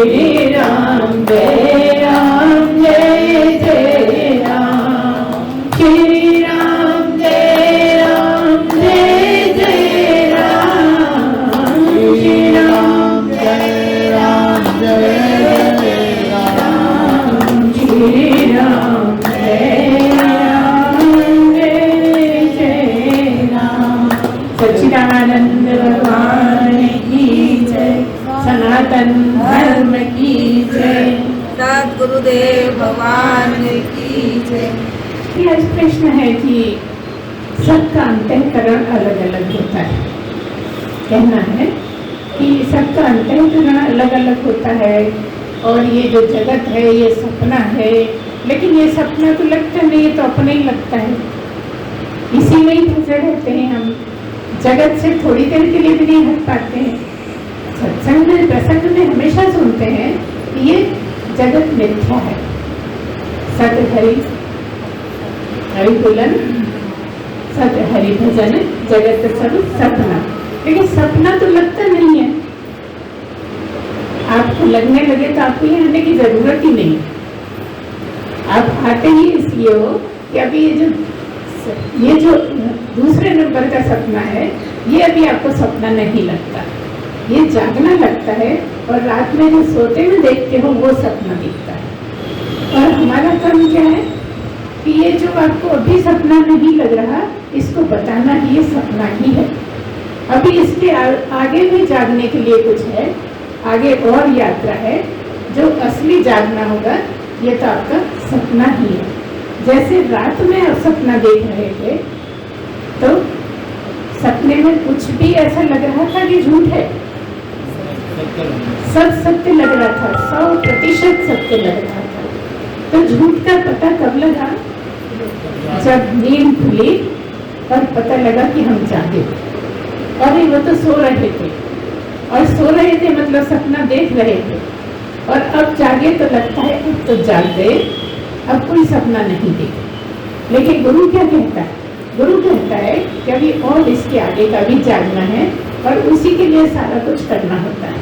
श्री राम जय जय राम, श्री राम जय जय राम, श्री राम जय राम, श्री राम जय राम। सच्चिदानंद भगवान की जय, सनातन धर्म की जय, सद्गुरुदेव भगवान की जय। आज प्रश्न है कि सबका अंतःकरण अलग अलग होता है। कहना है कि सबका अंतःकरण अलग अलग होता है और ये जो जगत है ये सपना है, लेकिन ये सपना तो लगता नहीं, ये तो अपना ही लगता है। इसी में ही फंसे रहते हैं हम, जगत से थोड़ी देर के लिए भी नहीं हट पाते हैं। सत्संग में प्रसंग में हमेशा सुनते हैं कि ये जगत मिथ्या है, सत्य हरि हरि बुलन, सत्य हरि भजन, जगत सब सपना। लेकिन सपना तो लगता नहीं है। आपको लगने लगे तो आपको यहाँ आने की जरूरत ही नहीं। आप आते ही इसलिए हो कि अभी ये जो दूसरे नंबर का सपना है ये अभी आपको सपना नहीं लगता, ये जागना लगता है और रात में जो सोते में देखते हो वो सपना दिखता है। और हमारा काम क्या है कि ये जो आपको अभी सपना नहीं लग रहा इसको बताना ही ये सपना ही है। अभी इसके आगे भी जागने के लिए कुछ है, आगे और यात्रा है। जो असली जागना होगा ये तो आपका सपना ही है। जैसे रात में आप सपना देख रहे थे तो सपने में कुछ भी ऐसा लग रहा था कि झूठ है, सब सत्य लग रहा था, 100% सत्य लग रहा था। तो झूठ का पता कब लगा? जब नींद खुली और पता लगा कि हम जागे। और वो तो सो रहे थे, और सो रहे थे मतलब सपना देख रहे थे, और अब जागे तो लगता है अब तो जाग गए, अब कोई सपना नहीं देखे। लेकिन गुरु क्या कहता है? गुरु कहता है कि अभी और इसके आगे का भी जागना है और उसी के लिए सारा कुछ करना होता है।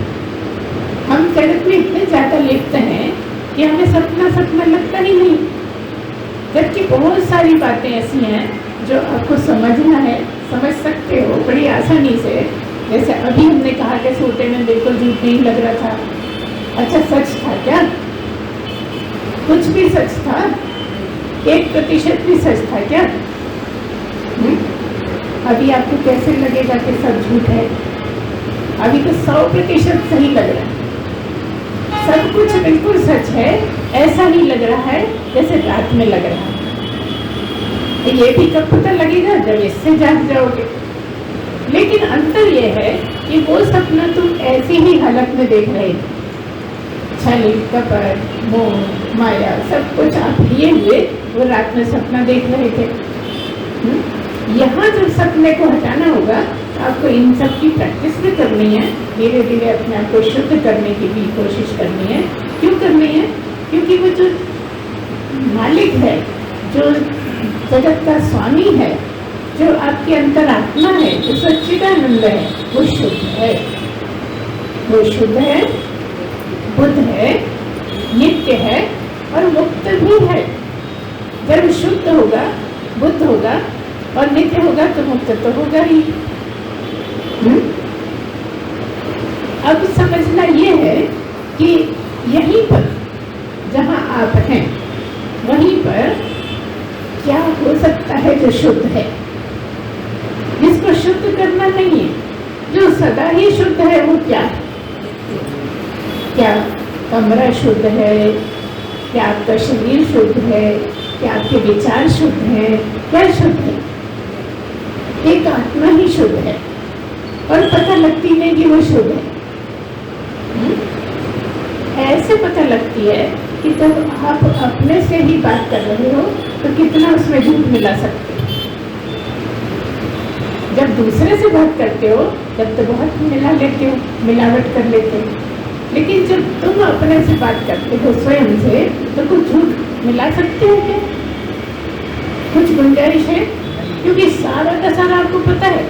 हम जगत में इतने ज्यादा लिप्त हैं कि हमें सपना सपना लगता ही नहीं, जबकि बहुत सारी बातें ऐसी हैं जो आपको समझना है, समझ सकते हो बड़ी आसानी से। जैसे अभी हमने कहा कि सोते में बिल्कुल झूठ नहीं लग रहा था। अच्छा, सच था क्या? कुछ भी सच था? 1% भी सच था क्या? अभी आपको कैसे लगेगा कि सब झूठ है? अभी तो 100% सही लग रहा है, सब कुछ बिल्कुल सच है, ऐसा ही लग रहा है जैसे रात में लग रहा है। तो ये भी कब पता लगेगा? जब इससे जाग जाओगे। लेकिन अंतर ये है कि वो सपना तुम ऐसी ही हालत में देख रहे थे, छल कपट मोह माया सब कुछ आप लिए हुए वो रात में सपना देख रहे थे। यहाँ जब सपने को हटाना होगा आपको इन सब की प्रैक्टिस भी करनी है, धीरे धीरे अपने आप को शुद्ध करने की भी कोशिश करनी है। क्यों करनी है? क्योंकि वो जो मालिक है, जो जगत का स्वामी है, जो आपके अंतर आत्मा है, जो सच्चिदानंद है, वो शुद्ध है, वो शुद्ध है, बुद्ध है, नित्य है और मुक्त भी है। जब शुद्ध होगा, बुद्ध होगा और नित्य होगा तो मुक्त तो होगा ही। अब समझना ये है कि यहीं पर जहाँ आप हैं वहीं पर क्या हो सकता है जो शुद्ध है, जिसको शुद्ध करना नहीं है, जो सदा ही शुद्ध है वो क्या है? क्या कमरा शुद्ध है? क्या आपका शरीर शुद्ध है? क्या आपके विचार शुद्ध है? क्या शुद्ध है? एक आत्मा ही शुद्ध है और पता लगती नहीं कि वो शुद्ध है। ऐसे पता लगती है कि जब आप अपने से ही बात कर रहे हो तो कितना उसमें झूठ मिला सकते हो। जब दूसरे से बात करते हो तब तो बहुत मिला लेते हो, मिलावट कर लेते हो। लेकिन जब तुम अपने से बात करते हो स्वयं से तो कुछ झूठ मिला सकते हो क्या? कुछ गुंजाइश है? क्योंकि सारा का सारा आपको पता है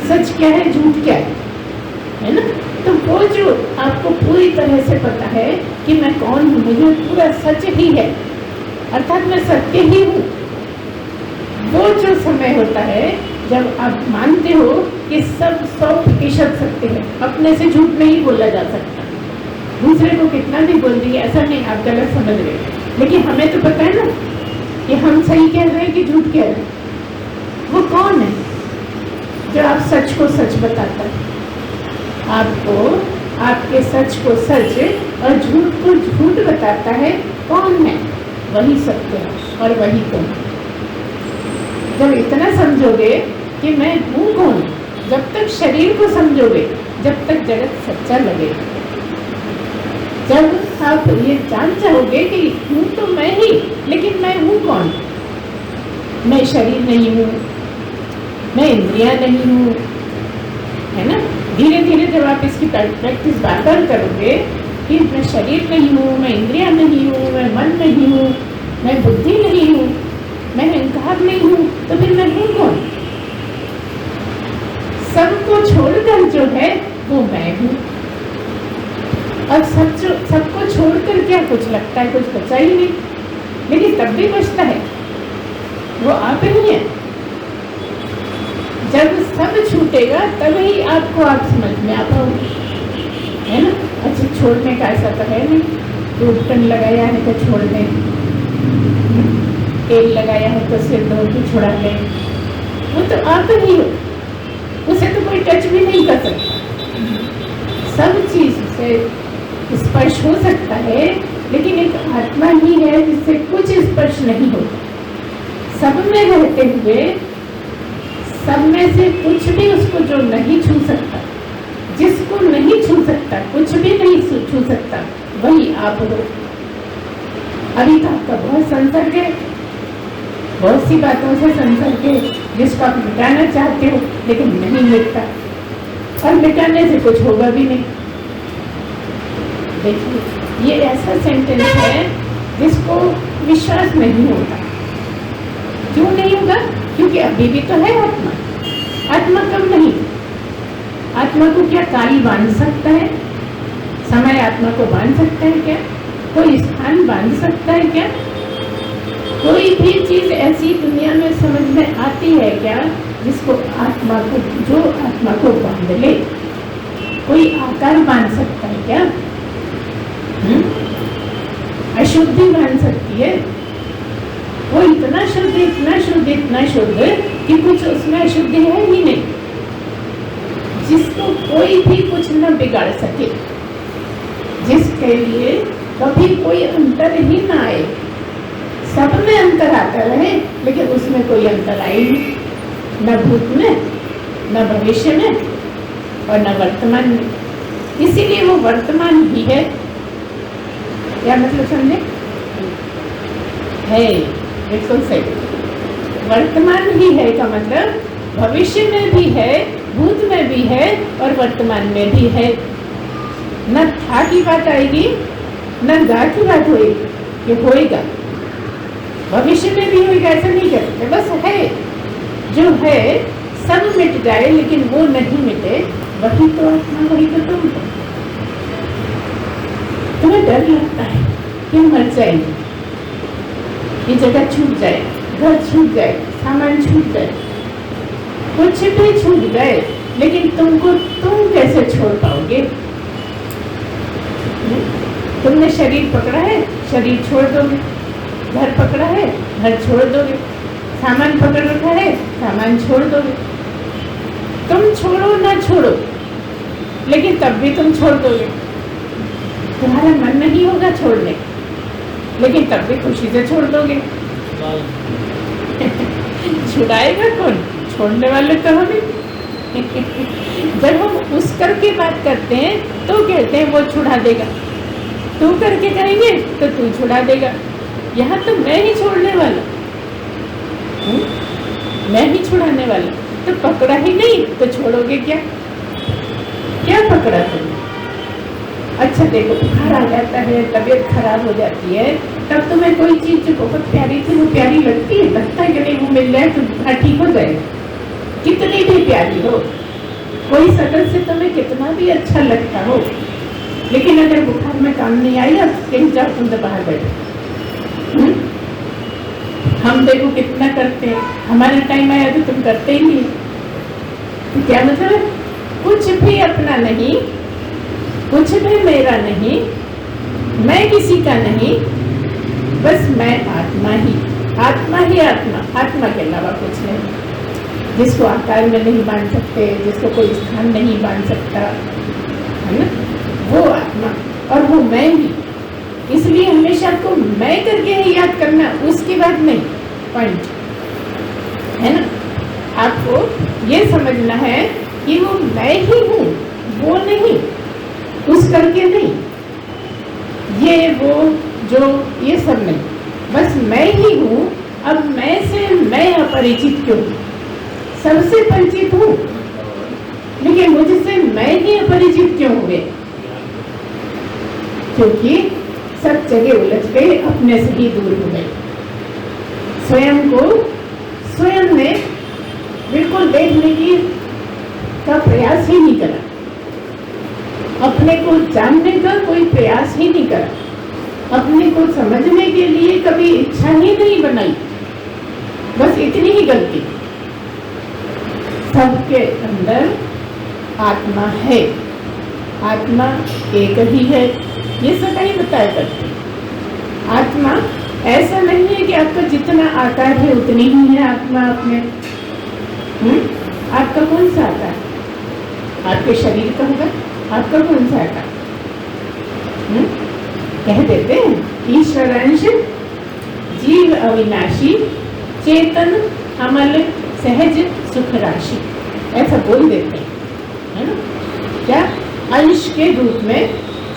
सच क्या है, झूठ क्या है ना? तो वो जो आपको पूरी पूरी तरह से पता है कि मैं कौन हूँ, मुझे पूरा सच ही है, अर्थात मैं सत्य ही हूँ। वो जो समय होता है जब आप मानते हो कि सब 100% सत्य है, अपने से झूठ नहीं बोला जा सकता, दूसरे को कितना भी बोल दिए ऐसा नहीं, आप गलत समझ रहे, लेकिन हमें तो पता है ना कि हम सही कह रहे हैं कि झूठ कह रहे हैं। वो कौन है जो आप सच को सच बताता है, आपको आपके सच को सच और झूठ को झूठ बताता है? कौन है? वही सत्य है और वही तुम। जब इतना समझोगे कि मैं हूँ कौन, जब तक शरीर को समझोगे जब तक जगत सच्चा लगेगा। जब आप ये जान जाओगे कि हूँ तो मैं ही, लेकिन मैं हूँ कौन? मैं शरीर नहीं हूँ, मैं इंद्रियां नहीं हूँ, है ना। धीरे धीरे जब आप इसकी प्रैक्टिस बार बार करोगे कि मैं शरीर नहीं हूँ, मैं इंद्रियां नहीं हूँ, मैं मन नहीं हूँ, मैं बुद्धि नहीं हूँ, मैं अहंकार नहीं हूँ, तो फिर मैं हूँ कौन? सबको छोड़कर जो है वो मैं हूँ। और सबको छोड़कर क्या कुछ लगता है, कुछ बचा ही नहीं, लेकिन तब भी बचता है, वो आप ही है। जब सब छूटेगा तभी आपको आप समझ में आ पाओगे, है ना। अच्छा, छोड़ने का ऐसा तो है नहीं कि उपटन लगाया है तो छोड़ दें, तेल लगाया है तो सिर धो के छुड़ा लें, वो तो आप ही हो, उसे तो कोई टच भी नहीं कर सकता। सब चीज से स्पर्श हो सकता है, लेकिन एक आत्मा ही है जिससे कुछ स्पर्श नहीं होता। सब में रहते हुए सब में से कुछ भी उसको जो नहीं छू सकता, जिसको नहीं छू सकता, कुछ भी नहीं छू सकता, वही आप हो। अभी तो आपका बहुत संसर्ग है, बहुत सी बातों से संसर्ग है जिसको आप मिटाना चाहते हो लेकिन नहीं मिटता, और मिटाने से कुछ होगा भी नहीं। देखिए, ये ऐसा सेंटेंस है जिसको विश्वास नहीं होता। क्यों नहीं होगा? क्योंकि अभी भी तो है आत्मा। आत्मा कब नहीं? आत्मा को क्या काल बांध सकता है? समय आत्मा को बांध सकता है क्या? कोई स्थान बांध सकता है क्या? कोई भी चीज ऐसी दुनिया में समझ में आती है क्या जिसको आत्मा को, जो आत्मा को बांध ले? कोई आकार बांध सकता है क्या? अशुद्धि बांध सकती है? वो इतना शुद्ध, इतना शुद्ध, इतना शुद्ध कि कुछ उसमें अशुद्धि है ही नहीं, जिसको कोई भी कुछ न बिगाड़ सके, जिसके लिए कभी कोई अंतर ही ना आए। सब में अंतर आता रहे लेकिन उसमें कोई अंतर आए नहीं, न भूत में, न भविष्य में और न वर्तमान में। इसीलिए वो वर्तमान ही है। क्या मतलब समझे? है, बिल्कुल सही। वर्तमान ही है का मतलब भविष्य में भी है, भूत में भी है और वर्तमान में भी है। न था की बात आएगी, न गा की बात होएगी, ये होएगा। भविष्य में भी होएगा ऐसा नहीं कह सकते, बस है। जो है सब मिट जाए लेकिन वो नहीं मिटे, वही तो आत्मा, वही तो तुम। तुम्हें डर लगता है कि मर जाएंगे, ये जगह छूट जाए, घर छूट जाए, सामान छूट जाए, कुछ भी छूट जाए, लेकिन तुमको तुम कैसे छोड़ पाओगे? तुमने शरीर पकड़ा है, शरीर छोड़ दोगे। घर पकड़ा है, घर छोड़ दोगे। सामान पकड़ रखा है, सामान छोड़ दोगे। तुम छोड़ो ना छोड़ो, लेकिन तब भी तुम छोड़ दोगे। तुम्हारा मन नहीं होगा छोड़ने, लेकिन तब भी खुशी से छोड़ दोगे। छुड़ाएगा कौन? छोड़ने वाले तो हम ही। जब हम उस करके बात करते हैं तो कहते हैं वो छुड़ा देगा, तू करके करेंगे तो तू छुड़ा देगा। यहाँ तो मैं ही छोड़ने वाला, मैं ही छुड़ाने वाला। तो पकड़ा ही नहीं तो छोड़ोगे क्या? क्या पकड़ा तुमने? अच्छा देखो, बुखार आ जाता है, तबीयत खराब हो जाती है, तब तुम्हें कोई चीज जो बहुत प्यारी थी वो प्यारी लगती है? लगता है कि नहीं वो मिल जाए तो बुखार ठीक हो जाएगा, कितनी भी प्यारी हो। कोई शकल से तुम्हें कितना भी अच्छा लगता हो, लेकिन अगर बुखार में काम नहीं आएगा कहीं जाओ तुम तो बाहर बैठो। हम देखो कितना करते हैं, हमारा टाइम आया तो तुम करते ही नहीं। तो क्या मतलब, कुछ भी अपना नहीं, कुछ भी मेरा नहीं, मैं किसी का नहीं, बस मैं आत्मा ही, आत्मा ही आत्मा, आत्मा के अलावा कुछ नहीं। जिसको आकार में नहीं बांध सकते, जिसको कोई स्थान नहीं बांध सकता, है ना, वो आत्मा और वो मैं भी। इसलिए हमेशा आपको मैं करके ही याद करना, उसके बाद नहीं, पॉइंट है ना। आपको ये समझना है कि वो मैं ही हूँ, वो नहीं, उस करके नहीं, ये वो जो ये सब नहीं, बस मैं ही हूँ। अब मैं से मैं अपरिचित क्यों, सबसे परिचित हूँ, लेकिन मुझसे मैं ही अपरिचित क्यों हुए? क्योंकि सब जगह उलझ गए, अपने से ही दूर हो गए। स्वयं को स्वयं ने बिल्कुल देखने की का प्रयास ही नहीं करा, अपने को जानने का कोई प्रयास ही नहीं करा, अपने को समझने के लिए कभी इच्छा ही नहीं बनाई। बस इतनी ही गलती। सबके अंदर आत्मा है, आत्मा एक ही है, ये सदाई बताया करते। आत्मा ऐसा नहीं है कि आपका जितना आकार है उतनी ही है आत्मा आप में। आपका कौन सा आकार? आपके शरीर का होगा, आपका कौन सा आकार? कह देते हैं ईश्वरांश जीव अविनाशी चेतन अमल सहज सुख राशि, ऐसा बोल देते हैं, है ना। क्या अंश के रूप में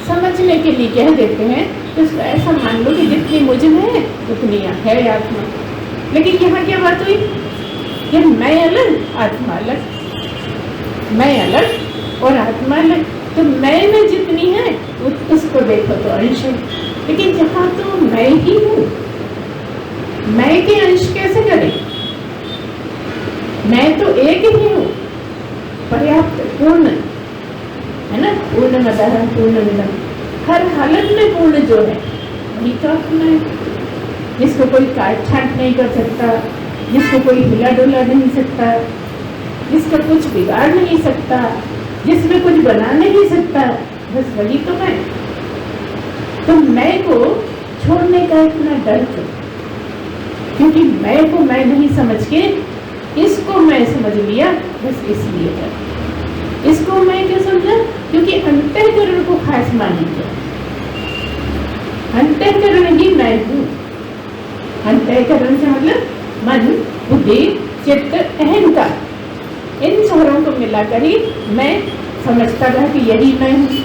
समझने के लिए कह देते हैं, तो ऐसा मान लो कि जितनी मुझ में है उतनी है आत्मा। लेकिन यहाँ क्या बात हुई कि मैं अलग आत्मा अलग, मैं अलग और आत्मा अलग। तो मैं में जितनी है उसको देखो तो अंश है, लेकिन जहाँ तो मैं ही हूँ, मैं के अंश कैसे करें? मैं तो एक ही हूँ, पर्याप्त, पूर्ण, है ना। पूर्ण मदः पूर्णमिदं, हर हालत में पूर्ण जो है वही तो आत्मा है, जिसको कोई काट छांट नहीं कर सकता, जिसको कोई हिला डुला नहीं सकता, जिसका कुछ बिगाड़ नहीं सकता, जिसमें कुछ बना नहीं सकता, बस वही तो मैं। तो मैं को छोड़ने का इतना डर क्यों? क्योंकि मैं को मैं नहीं समझ के इसको मैं समझ लिया, बस इसलिए डर। इसको मैं क्यों समझा? क्योंकि अंतःकरण को खास मान लिया। अंतःकरण ही मैं हूँ। अंतःकरण से मतलब मन, बुद्धि, चित्त, अहंकार, इन चारों को मिलाकर ही मैं समझता रहा कि यही मैं हूँ।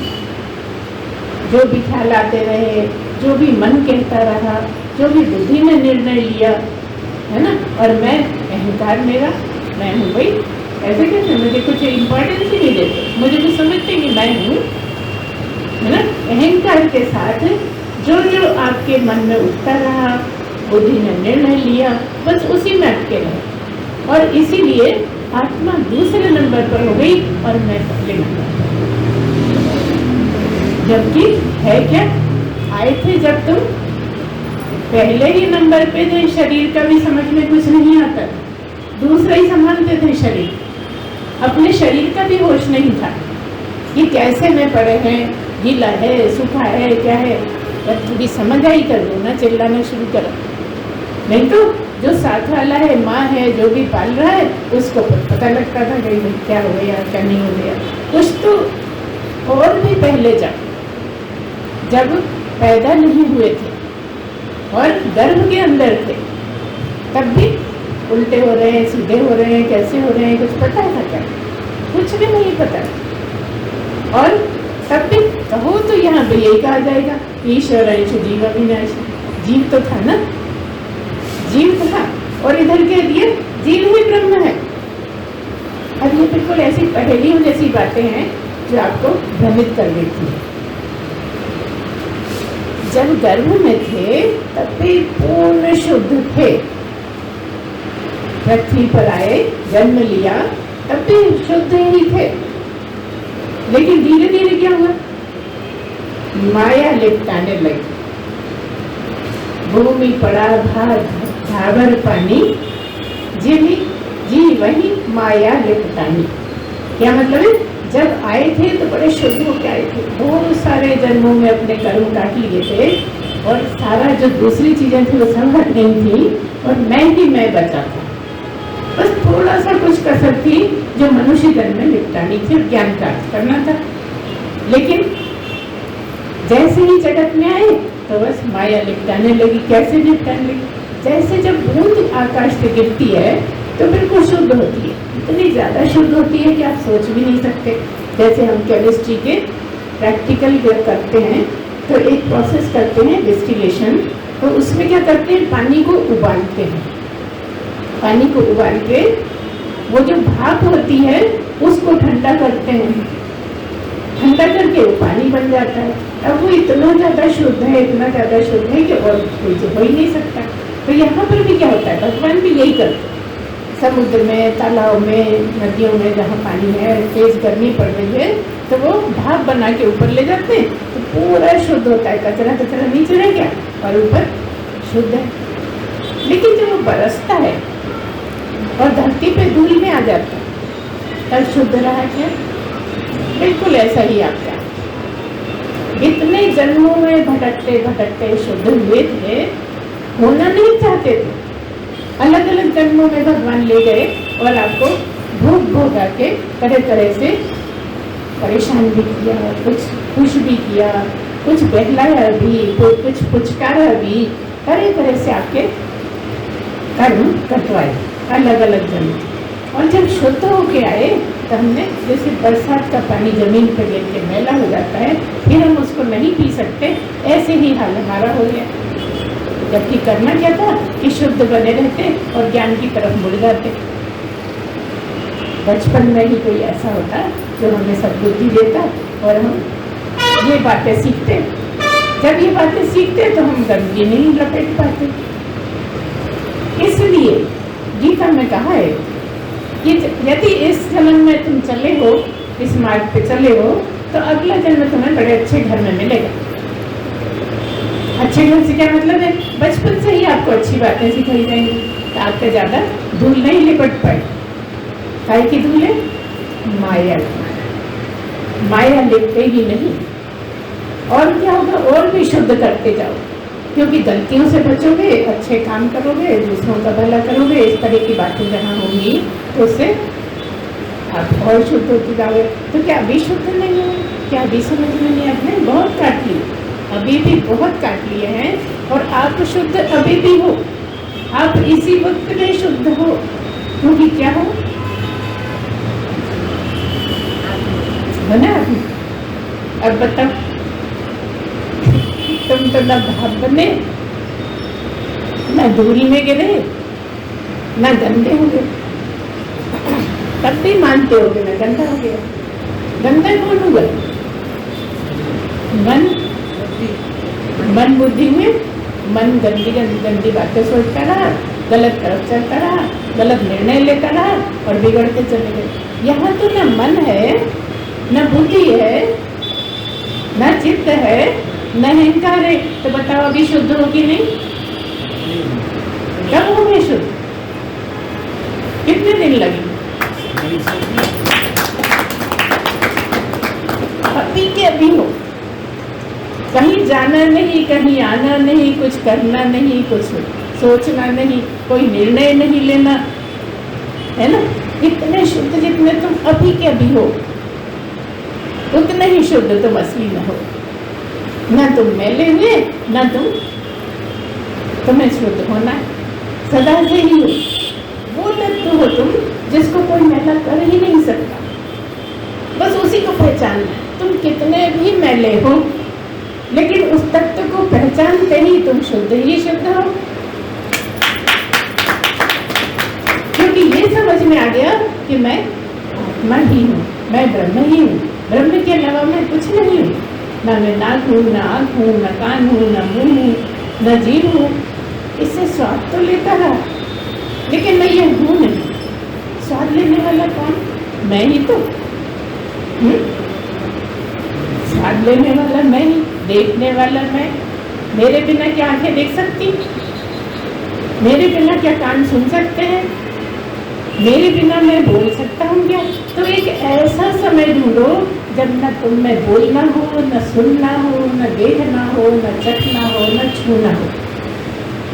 जो भी ख्याल आते रहे, जो भी मन कहता रहा, जो भी बुद्धि ने निर्णय लिया, है ना, और मैं अहंकार मेरा, मैं हूँ भाई। ऐसे कैसे? मुझे कुछ इम्पोर्टेंस ही नहीं देते, मुझे कुछ समझते नहीं मैं हूँ, है ना। अहंकार के साथ जो जो आपके मन में उठता रहा, बुद्धि ने निर्णय लिया, बस उसी में अटके रहे, और इसीलिए आत्मा दूसरे नंबर पर हो गई और मैं पहले नंबर पर। जबकि है क्या? आए थे जब तुम पहले ही नंबर पे थे, शरीर का भी समझ में कुछ नहीं आता, दूसरा ही संभालते थे शरीर, अपने शरीर का भी होश नहीं था कि कैसे में पड़े हैं, गीला है, सूखा है, क्या है। जब थोड़ी समझ आई कर दो ना, चिल्लाना शुरू करो। नहीं तो जो साथ वाला है, माँ है, जो भी पाल रहा है, उसको पता लगता था कि क्या हो गया, क्या नहीं हो गया। कुछ तो और भी पहले जब पैदा नहीं हुए थे और गर्भ के अंदर थे, तब भी उल्टे हो रहे हैं, सीधे हो रहे हैं, कैसे हो रहे हैं, कुछ पता था क्या? कुछ भी नहीं पता। और तब भी कहो तो यहाँ पे यही कहा जाएगा, ईश्वर अंश जीव अविनाशी। जीव तो था ना, जीव था, और इधर कह दिए जीव ही ब्रह्म है। अब ये बिल्कुल ऐसी पहेलियों जैसी बातें हैं जो आपको भ्रमित कर देती है। जब गर्भ में थे तब भी पूर्ण शुद्ध थे, पृथ्वी पर आए, जन्म लिया, तब भी शुद्ध ही थे। लेकिन धीरे धीरे क्या हुआ? माया लिपटाने लगी। भूमि पड़ा भावर पानी, जी वही माया लिपटानी। क्या मतलब है? जब आए थे तो बड़े शुद्ध होकर आए थे, बहुत सारे जन्मों में अपने कर्म काट लिए थे और सारा जो दूसरी चीजें थी वो सब हट गई थी और मैं बचा था। बस थोड़ा सा कुछ कसर थी जो मनुष्य जन्म में निपटानी थी और ज्ञान प्राप्त करना था। लेकिन जैसे ही जगत में आए तो बस माया निपटाने लगी। कैसे निपटाने लगी? जैसे जब बूंद आकाश से गिरती है तो बिल्कुल शुद्ध होती है, इतनी ज़्यादा शुद्ध होती है कि आप सोच भी नहीं सकते। जैसे हम केमिस्ट्री के प्रैक्टिकल करते हैं तो एक प्रोसेस करते हैं डिस्टिलेशन, तो उसमें क्या करते हैं, पानी को उबालते हैं। पानी को उबाल के वो जो भाप होती है उसको ठंडा करते हैं, ठंडा करके वो पानी बन जाता है। अब वो इतना ज़्यादा शुद्ध है, इतना ज़्यादा शुद्ध है कि और कोई जो हो ही नहीं सकता। तो यहाँ पर भी क्या होता है, भगवान भी यही करते हैं। समुद्र में, तालाब में, नदियों में जहाँ पानी है, तेज गर्मी पड़ रही है तो वो भाप बना के ऊपर ले जाते हैं तो पूरा शुद्ध होता है, कचरा कचरा नीचे रह गया और ऊपर शुद्ध है। लेकिन जब वो बरसता है और धरती पे धूल में आ जाता है तब शुद्ध रहा क्या? बिल्कुल ऐसा ही आपका। इतने जन्मों में भटकते भटकते शुद्ध हुए थे, होना नहीं चाहते थे। अलग अलग जन्मों में भगवान ले गए और आपको भोग भोगा के तरह तरह से परेशान भी किया, कुछ खुश भी किया, कुछ बहलाया भी, कुछ पुचकारा भी, तरह तरह से आपके कर्म कटवाए अलग अलग जन्म। और जब शुद्ध होके आए तो हमने, जैसे बरसात का पानी जमीन पर गिर के मैला हो जाता है फिर हम उसको नहीं पी सकते, ऐसे ही हाल हमारा हो गया। जबकि करना क्या था कि शुद्ध बने रहते और ज्ञान की तरफ मुड़ जाते। बचपन में ही कोई ऐसा होता जो हमें सद्बुद्धि देता और हम ये बातें सीखते। जब ये बातें सीखते तो हम गंदगी नहीं लपेट पाते। इसलिए गीता में कहा है कि यदि इस जन्म में तुम चले हो, इस मार्ग पे चले हो, तो अगला जन्म तुम्हें बड़े अच्छे घर में मिलेगा। अच्छे घर से क्या मतलब है? बचपन से ही आपको अच्छी बातें सिखाई जाएंगी तो आपका ज़्यादा धूल नहीं लिपट पाए। काय की धूल है? माया। माया लिपटे ही नहीं। और क्या होगा? और भी शुद्ध करते जाओ, क्योंकि गलतियों से बचोगे, अच्छे काम करोगे, दूसरों का भला करोगे, इस तरह की बातें जहाँ होंगी तो उससे आप और शुद्ध होते जाओगे। तो क्या अभी शुद्ध नहीं हो? क्या अभी समझ में नहीं? आपने बहुत काट ली, अभी भी बहुत काट लिए हैं और आप शुद्ध अभी भी हो। आप इसी वक्त में शुद्ध हो, क्योंकि क्या हो ना? अब बताओ, तुम तो ना भाप बने, ना धूल में गिरे, ना गंदे हो गए, तब भी मानते होगे ना गंदा हो गया। गंदा कौन होगा? मन बुद्धि में मन गंदी गंदी बातें सोचता रहा, गलत तरफ चलता रहा, गलत निर्णय लेता रहा और बिगड़ते चले गए। यहाँ तो न मन है, न बुद्धि है, न चित्त है, न अहंकार है। तो बताओ अभी शुद्ध हो कि नहीं? कब हो गए शुद्ध? कितने दिन लगे? अभी के अभी हो। कहीं जाना नहीं, कहीं आना नहीं, कुछ करना नहीं, कुछ सोचना नहीं, कोई निर्णय नहीं लेना, है ना? इतने शुद्ध जितने तुम अभी के अभी हो उतने ही शुद्ध तुम असली में हो। ना तुम मैले हुए, ना तुम्हें शुद्ध होना सदा से ही हो। वो तत्व हो तुम जिसको कोई मैला कर ही नहीं सकता, बस उसी को पहचानना है। तुम कितने भी मैले हो लेकिन उस तत्व को पहचानते ही तुम शुद्ध ही शुद्ध हो, क्योंकि ये समझ में आ गया कि मैं आत्मा ही हूँ, मैं ब्रह्म ही हूँ, ब्रह्म के अलावा मैं कुछ नहीं हूँ। ना मैं नाक हूँ, ना आँख हूँ, ना कान हूँ, ना मुँह हूँ, ना जीभ हूँ। इससे स्वाद तो लेता रहा लेकिन मैं ये हूँ नहीं। स्वाद लेने वाला कौन? मैं ही तो। स्वाद लेने वाला मैं ही, देखने वाला मैं। मेरे बिना क्या आंखें देख सकती? मेरे बिना क्या कान सुन सकते हैं? मेरे बिना मैं बोल सकता हूँ क्या? तो एक ऐसा समय ढूंढो जब न तुम में बोलना हो, न सुनना हो, न देखना हो, न चखना हो, न छूना हो।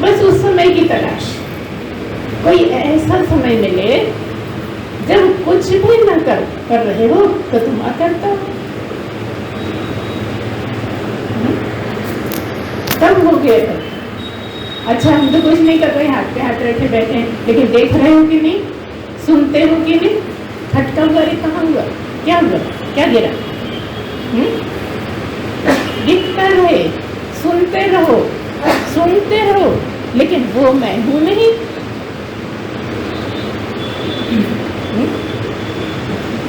बस उस समय की तलाश। कोई ऐसा समय मिले जब कुछ भी न कर रहे हो तो तुम अकर्ता हो। तब हो गए। अच्छा, हम तो कुछ नहीं कर रहे, हाथ पे हाथ रखे बैठे हैं, लेकिन देख रहे हो कि नहीं? सुनते हो कि नहीं? खटका हुआ, कहाँ हुआ? क्या हुआ? क्या गिरा? दिखता रहे, सुनते रहो, लेकिन वो मैं हूं नहीं।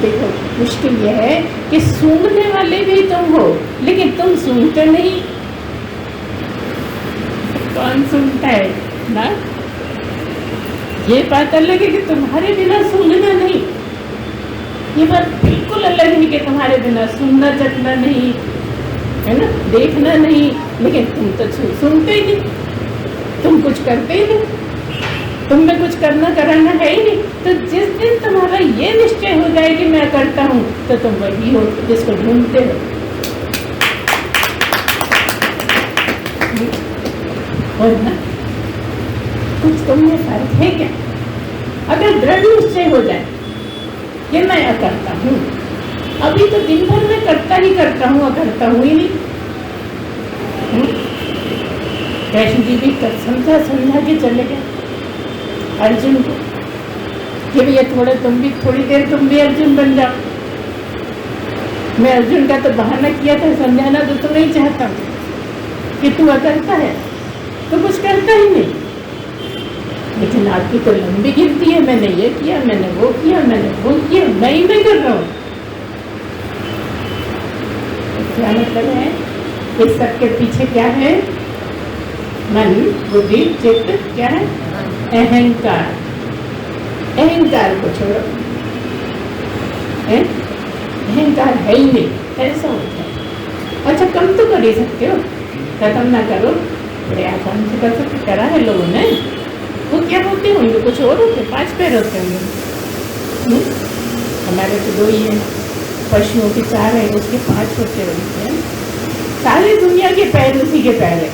देखो, मुश्किल यह है कि सूंघने वाले भी तुम हो, लेकिन तुम सूंघते नहीं। कौन सुनता है ना? ये बात अलग है कि तुम्हारे बिना सूंघना नहीं। ये बात बिल्कुल अलग है कि तुम्हारे बिना सुनना चखना नहीं, है ना, देखना नहीं, लेकिन तुम तो सुनते ही नहीं, तुम कुछ करते ही नहीं, तुम में कुछ करना कराना है ही नहीं। तो जिस दिन तुम्हारा ये निश्चय हो जाए कि मैं करता हूँ, तो तुम वही हो जिसको ढूंढते हो। और ना, कुछ तुम में फर्क है क्या? अगर दृढ़ निश्चय हो जाए कि मैं अकर्ता हूँ, अभी तो दिन भर में करता ही अकर्ता हूँ ही नहीं। कृष्ण जी भी समझा के चले गए अर्जुन को कि भैया थोड़ी देर तुम भी अर्जुन बन जाओ। मैं अर्जुन का तो बहाना किया था, समझाना तो तू नहीं चाहता कि तू अकर्ता है, तो कुछ करता ही नहीं। लेकिन आपकी तो लंबी गिनती है, मैंने ये किया, मैंने वो किया, मैं ही नहीं कर रहा हूँ। क्या मतलब है? इस सब के पीछे क्या है? मन, बुद्धि, चित्त, क्या है? अहंकार। अहंकार को छोड़ो, अहंकार है ही नहीं, ऐसा होता है। अच्छा, कम तो कर ही सकते हो, खत्म ना करो, बड़े आसान से कर सकते। करा है लोगों ने। वो क्या होते होंगे? कुछ और होते, 5 पैर होते होंगे। हमारे तो 2 ही हैं, पशुओं के 4 है, उसके 5 होते हैं। सारी दुनिया के पैर उसी के पैर है।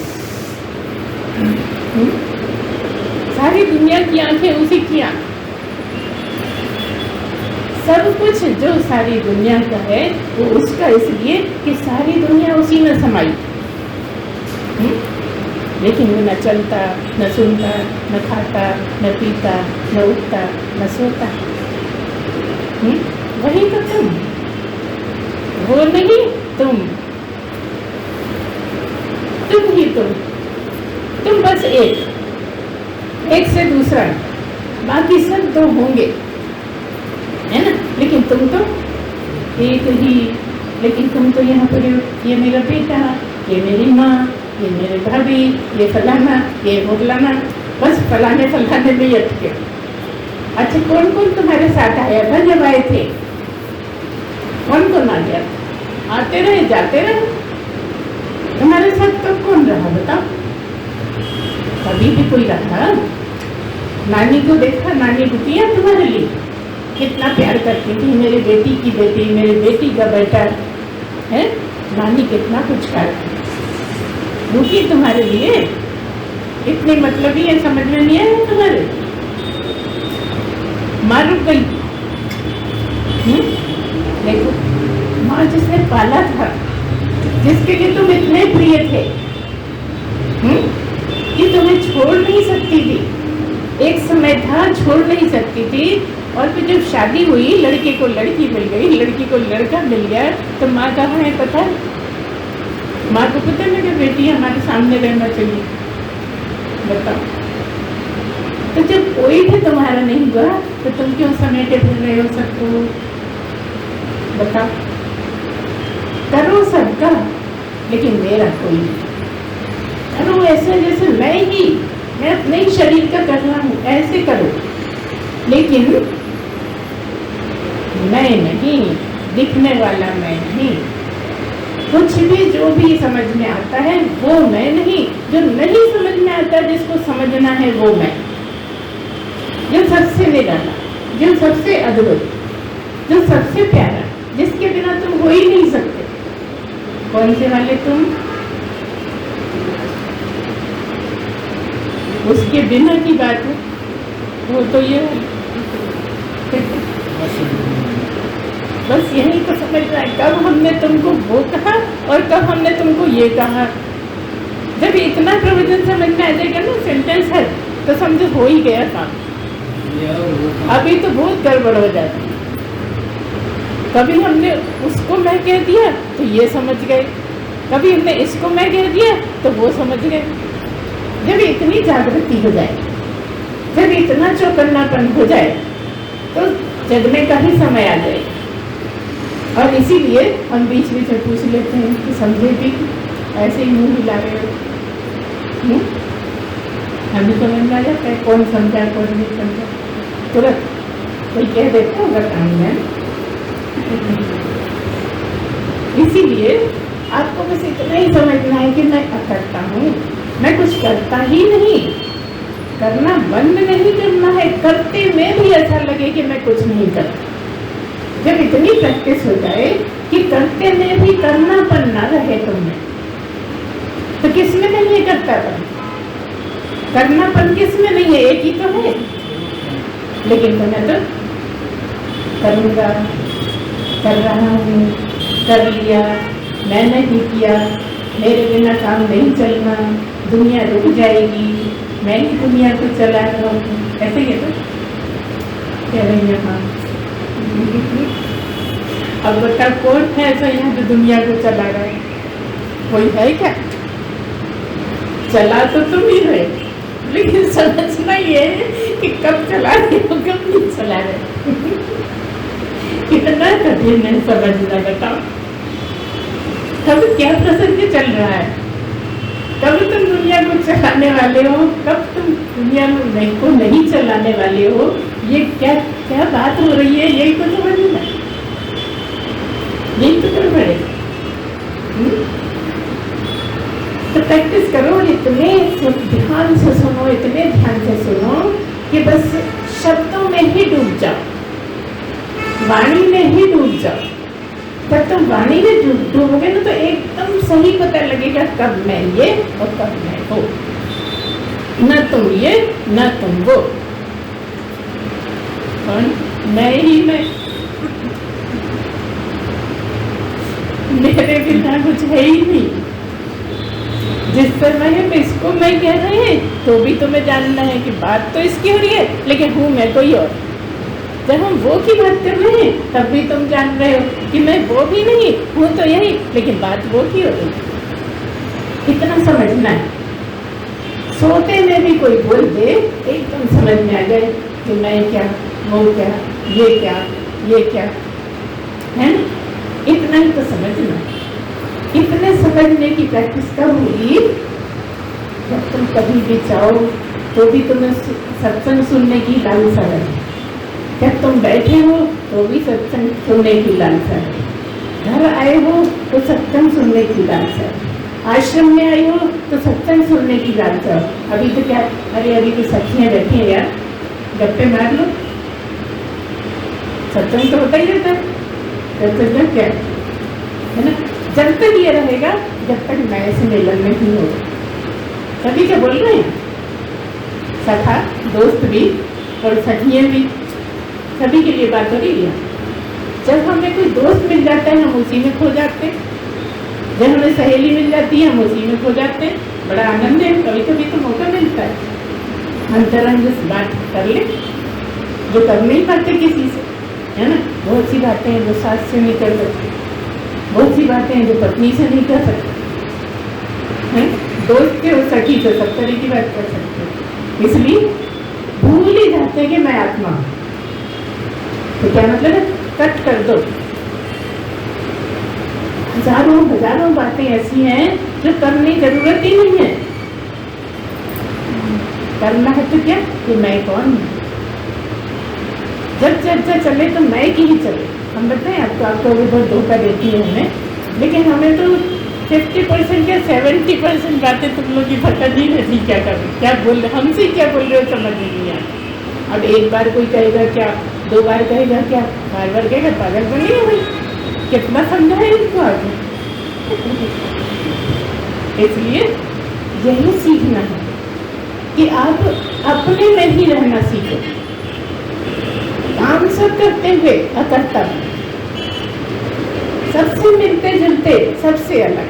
सारी दुनिया की आंखें उसी की आंखें। सब कुछ जो सारी दुनिया का है वो उसका, इसलिए कि सारी दुनिया उसी में समाई। लेकिन वो न चलता, न सुनता, न खाता, न पीता, न उठता, न सोता। वही तो तुम, वो नहीं तुम ही तुम बस एक से दूसरा, बाकी सब 2 होंगे, है ना? लेकिन तुम तो एक ही। लेकिन तुम तो यहाँ पर, ये मेरा बेटा, ये मेरी माँ, ये मेरे भाभी, ये फलाना, ये मुगलाना, बस फलाने में ही अटके। अच्छा, कौन कौन तुम्हारे साथ आया था जब आए थे? कौन आ गया? आते रहे, जाते रहे। तुम्हारे साथ तो कौन रहा बताओ? कभी भी कोई रहा? नानी को देखा, नानी रुकिया तुम्हारे लिए कितना प्यार करती थी, मेरी बेटी की बेटी, मेरी बेटी का बेटा है, नानी कितना कुछ करती, रुकी तुम्हारे लिए। इतनी मतलब ही है, समझ में नहीं आया तुम्हारे? माँ रुक गई। देखो, माँ जिसने पाला था, जिसके लिए तुम इतने प्रिय थे, कि तुम्हें छोड़ नहीं सकती थी। एक समय था छोड़ नहीं सकती थी, और फिर जब शादी हुई, लड़के को लड़की मिल गई, लड़की को लड़का मिल गया, तो माँ कहाँ है पता है? माँ को पता है कि बेटी हमारे सामने रहना चाहिए। बताओ, तो जब कोई भी तुम्हारा नहीं हुआ तो तुम क्यों समेटे फिर रहे हो सबको? बताओ, करो सबका, लेकिन मेरा कोई नहीं। करो ऐसे जैसे मैं अपने ही शरीर का कर रहा हूँ, ऐसे करो, लेकिन मैं नहीं, दिखने वाला मैं नहीं, कुछ भी जो भी समझ में आता है वो मैं नहीं, जो नहीं समझ में आता जिसको समझना है वो मैं, जो सबसे निराला, जो सबसे अद्भुत, जो सबसे प्यारा, जिसके बिना तुम हो ही नहीं सकते। कौन से वाले तुम? उसके बिना की बात है, वो तो ये बस यही तो समझना है, कब हमने तुमको वो कहा और कब हमने तुमको ये कहा। जब इतना प्रवचन समझ में आ जाएगा ना, सेंटेंस है, तो समझो हो ही गया काम। अभी तो बहुत गड़बड़ हो जाती है। कभी हमने उसको मैं कह दिया तो ये समझ गए, कभी हमने इसको मैं कह दिया तो वो समझ गए। जब इतनी जागृति हो जाए, जब इतना चौकन्नापन हो जाए, तो जगने का ही समय आ जाए। और इसीलिए हम बीच बीच में पूछ लेते हैं कि समझे भी, ऐसे ही मुंह हिला रहे हो। हमें समझ में आ जाता है कौन समझा कौन नहीं समझा, तुरंत कोई कह देता होगा काम में। इसीलिए आपको बस इतना ही समझना है कि मैं करता हूँ, मैं कुछ करता ही नहीं, करना बंद नहीं करना है, करते में भी ऐसा लगे कि मैं कुछ नहीं करता। जब इतनी प्रैक्टिस हो जाए कि करते में भी करनापन ना रहे तुमने, तो किसमें नहीं है करतापन? करनापन किसमें नहीं है? एक ही तो है। लेकिन तो मैं तो करूँगा, कर रहा हूँ, कर लिया, मैंने ही किया, मेरे बिना काम नहीं चलना, दुनिया रुक जाएगी, मैं ही दुनिया को चला रहा हूँ, ऐसे ही है तो कह रही है। हाँ, अब बता कौन है ऐसा यहाँ पे दुनिया को चला रहा है? कोई है क्या? चला तो तुम ही रहे, लेकिन समझना ये है कि कब चला रहे हो, कब नहीं चला रहे। कितना कठिन है समझना, बताओ। कब क्या प्रसंग चल रहा है, कब तुम दुनिया को चलाने वाले हो, कब तुम दुनिया को नहीं चलाने वाले हो, ये क्या क्या बात हो रही है, यही तो समझना, यही तो कर पड़े। तो प्रैक्टिस करो, इतने ध्यान से सुनो, इतने ध्यान से सुनो कि बस शब्दों में ही डूब जाओ, वाणी में ही डूब जाओ। जब तुम वाणी में डूबोगे ना तो एकदम सही पता लगेगा कब मैं ये और कब मैं वो, न तुम ये न तुम वो, और मैं ही मैं, मेरे बिना कुछ है ही नहीं। जिस समय हम इसको मैं कह रहे हैं तो भी तुम्हें जानना है कि बात तो इसकी हो रही है, लेकिन हूँ मैं कोई और। जब हम वो की बात कर रहे हैं तब भी तुम जान रहे हो कि मैं वो भी नहीं हूँ तो यही, लेकिन बात वो की हो रही है। इतना समझना है। सोते में भी कोई बोल दे एकदम समझ में आ जाए कि मैं क्या, वो क्या, ये क्या, ये क्या है ना, इतना ही तो समझना। इतने समझने की प्रैक्टिस कब होगी? जब तुम कभी भी चाहो तो भी तुम्हें सत्संग सुनने की लालसा है, जब तुम बैठे हो तो भी सत्संग सुनने की लालसा है, घर आए हो तो सत्संग सुनने की लालसा है, आश्रम में आए हो तो सत्संग सुनने की लालसा है। अभी तो क्या, अरे अभी तो सखियाँ बैठी हैं यार, गप्पे मार लो, सत्संग तो होता ही रहता है। सत्संग क्या है ना, जब तक ये रहेगा जब तक मैं से मिलन नहीं होगा। सभी क्या बोल रहे हैं, सखा दोस्त भी और सखियाँ भी, सभी के लिए बात हो रही है। जब हमें कोई दोस्त मिल जाता है हम उसी में खो जाते हैं, जब हमें सहेली मिल जाती है हम उसी में खो जाते हैं। बड़ा आनंद है, कभी कभी तो मौका मिलता है अंतरंग से बात कर ले, जो कर नहीं पाते किसी से, है ना। बहुत सी बातें हैं जो सास से नहीं कर सकते, बहुत सी बातें हैं जो पत्नी से नहीं कर सकते, हैं दोस्त के और सखी से सब तरह की बात कर सकते। इसलिए भूल ही जाते हैं कि मैं आत्मा हूँ। तो क्या मतलब है, कट कर दो। हजारों हजारों बातें ऐसी हैं जो करने की जरूरत ही नहीं है। करना है तो क्या, कि मैं कौन हूँ। जब चर्चा चले तो मैं की ही चले। हम बताएं आपको, आपको अभी बहुत धोखा देती है हमें, लेकिन हमें तो 50% या 70% बातें तुम लोग की पता नहीं रहती क्या कर रहे, क्या बोल रहे, हमसे क्या बोल रहे हो समझ नहीं आता। अब एक बार कोई कहेगा क्या, 2 बार कहेगा क्या, बार बार कहेगा पागल बनी है भाई, कितना समझाए इनको आगे। इसलिए यही सीखना है कि आप अपने में ही रहना सीखो, काम सब करते हुए अकर्ता, सबसे मिलते जुलते, सबसे अलग,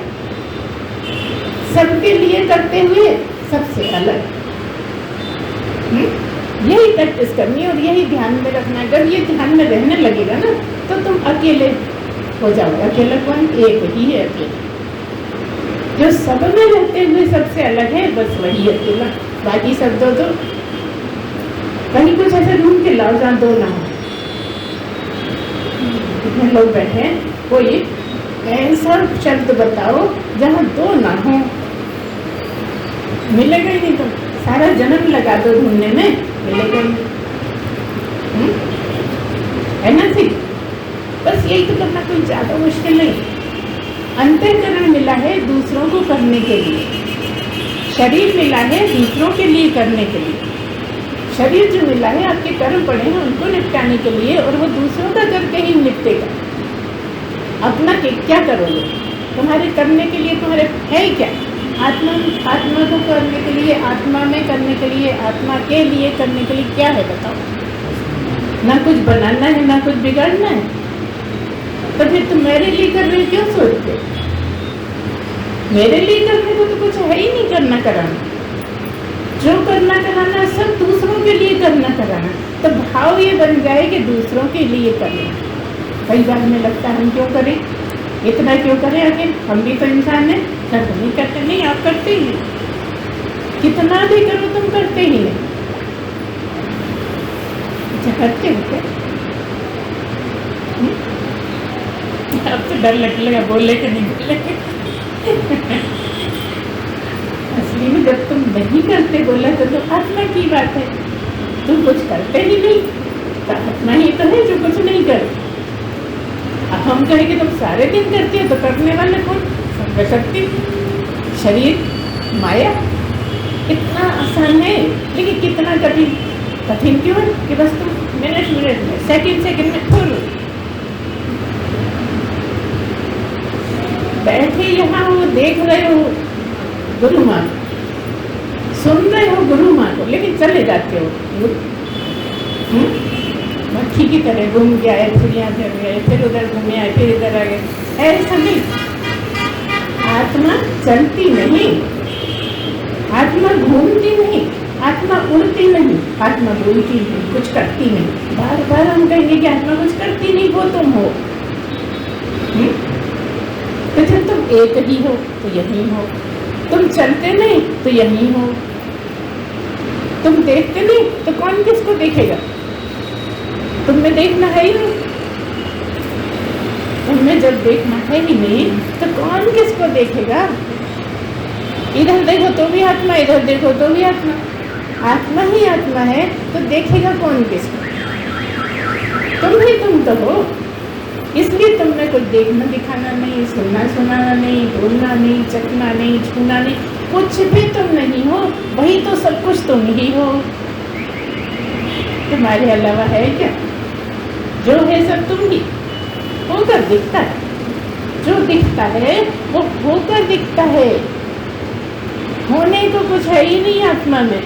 सबके लिए करते हुए सबसे अलग। यही प्रैक्टिस करनी है और यही ध्यान में रखना है। अगर ये ध्यान में रहने लगेगा ना तो तुम अकेले हो जाओगे। अकेला कौन, एक ही है अकेला। जो सब में रहते हुए सबसे अलग है, बस वही अकेला। बाकी सब दो दो, कहीं कुछ ऐसे ढूंढ के लाओ जहाँ दो ना हो। कितने लोग बैठे हैं, कोई ऐसा शब्द बताओ जहाँ दो ना हो, मिलेगा ही नहीं। तो सारा जन्म लगा दो ढूंढने में, मिलेगा ही नहीं, है ना। ठीक, बस यही तो करना, कोई ज्यादा मुश्किल नहीं। अंतःकरण मिला है दूसरों को करने के लिए, शरीर मिला है दूसरों के लिए करने के लिए। शरीर जो मिला है आपके कर्म पड़े हैं उनको निपटाने के लिए, और वो दूसरों का करके ही निपटेगा। अपना क्या करोगे, तुम्हारे करने के लिए तुम्हारे है क्या? आत्मा को करने के लिए, आत्मा में करने के लिए, आत्मा के लिए करने के लिए क्या है बताओ? ना कुछ बनाना है, ना कुछ बिगाड़ना है। तो फिर तुम मेरे लिए कर रहे हो क्यों सोचते? मेरे लिए करने को तो कुछ है ही नहीं करना कराना। जो करना कराना सब दूसरों के लिए करना कराना। तो भाव ये बन जाए कि दूसरों के लिए करना। कई बार हमें लगता है हम क्यों करें, इतना क्यों करें, आखिर हम भी तो इंसान हैं, सब नहीं करते। नहीं, आप करते ही नहीं, कितना भी करो तुम करते ही नहीं। करते हो क्या? अब तो डर लगने लगा, बोले कि नहीं बोले। असली में जब तुम नहीं करते बोला तो आत्मा की बात है। तुम कुछ करते ही नहीं तो आत्मा ही तो है जो कुछ नहीं करे। अब हम कहें कि तुम सारे दिन करती हो तो करने वाले कौन? सर्वशक्ति, शरीर, माया। इतना आसान है, लेकिन कितना कठिन। कठिन क्यों है कि बस तुम मिनट में, सेकंड में खोलो। बैठे यहाँ हो, देख रहे हो गुरु माँ, सुन रहे हो गुरु माँ को, लेकिन चले जाते हो मक्खी की तरह, घूम के आए, फिर यहाँ फिर गए, फिर उधर घूमे आए, फिर इधर आ गए। ऐसा नहीं, आत्मा चलती नहीं, आत्मा घूमती नहीं, आत्मा उड़ती नहीं, आत्मा बोलती नहीं, कुछ करती नहीं। बार बार हम कहेंगे कि आत्मा कुछ करती नहीं, वो तुम हो। तो जब तुम एक ही हो तो यही हो, तुम चलते नहीं तो यही हो, तुम देखते नहीं तो कौन किसको देखेगा? तुम्हें देखना है ही नहीं। तुम्हें जब देखना है ही नहीं तो कौन किसको देखेगा? इधर देखो तो भी आत्मा, इधर देखो तो भी आत्मा। आत्मा ही आत्मा है तो देखेगा कौन किसको? तुम ही तुम तो हो। इसलिए तुमने कुछ देखना दिखाना नहीं, सुनना सुनाना नहीं, बोलना नहीं, चखना नहीं, छूना नहीं, कुछ भी तुम नहीं हो। वही तो सब कुछ तुम ही हो। तुम्हारे अलावा है क्या? जो है सब तुम ही। होकर दिखता है, जो दिखता है वो होकर दिखता है। होने को कुछ है ही नहीं आत्मा में।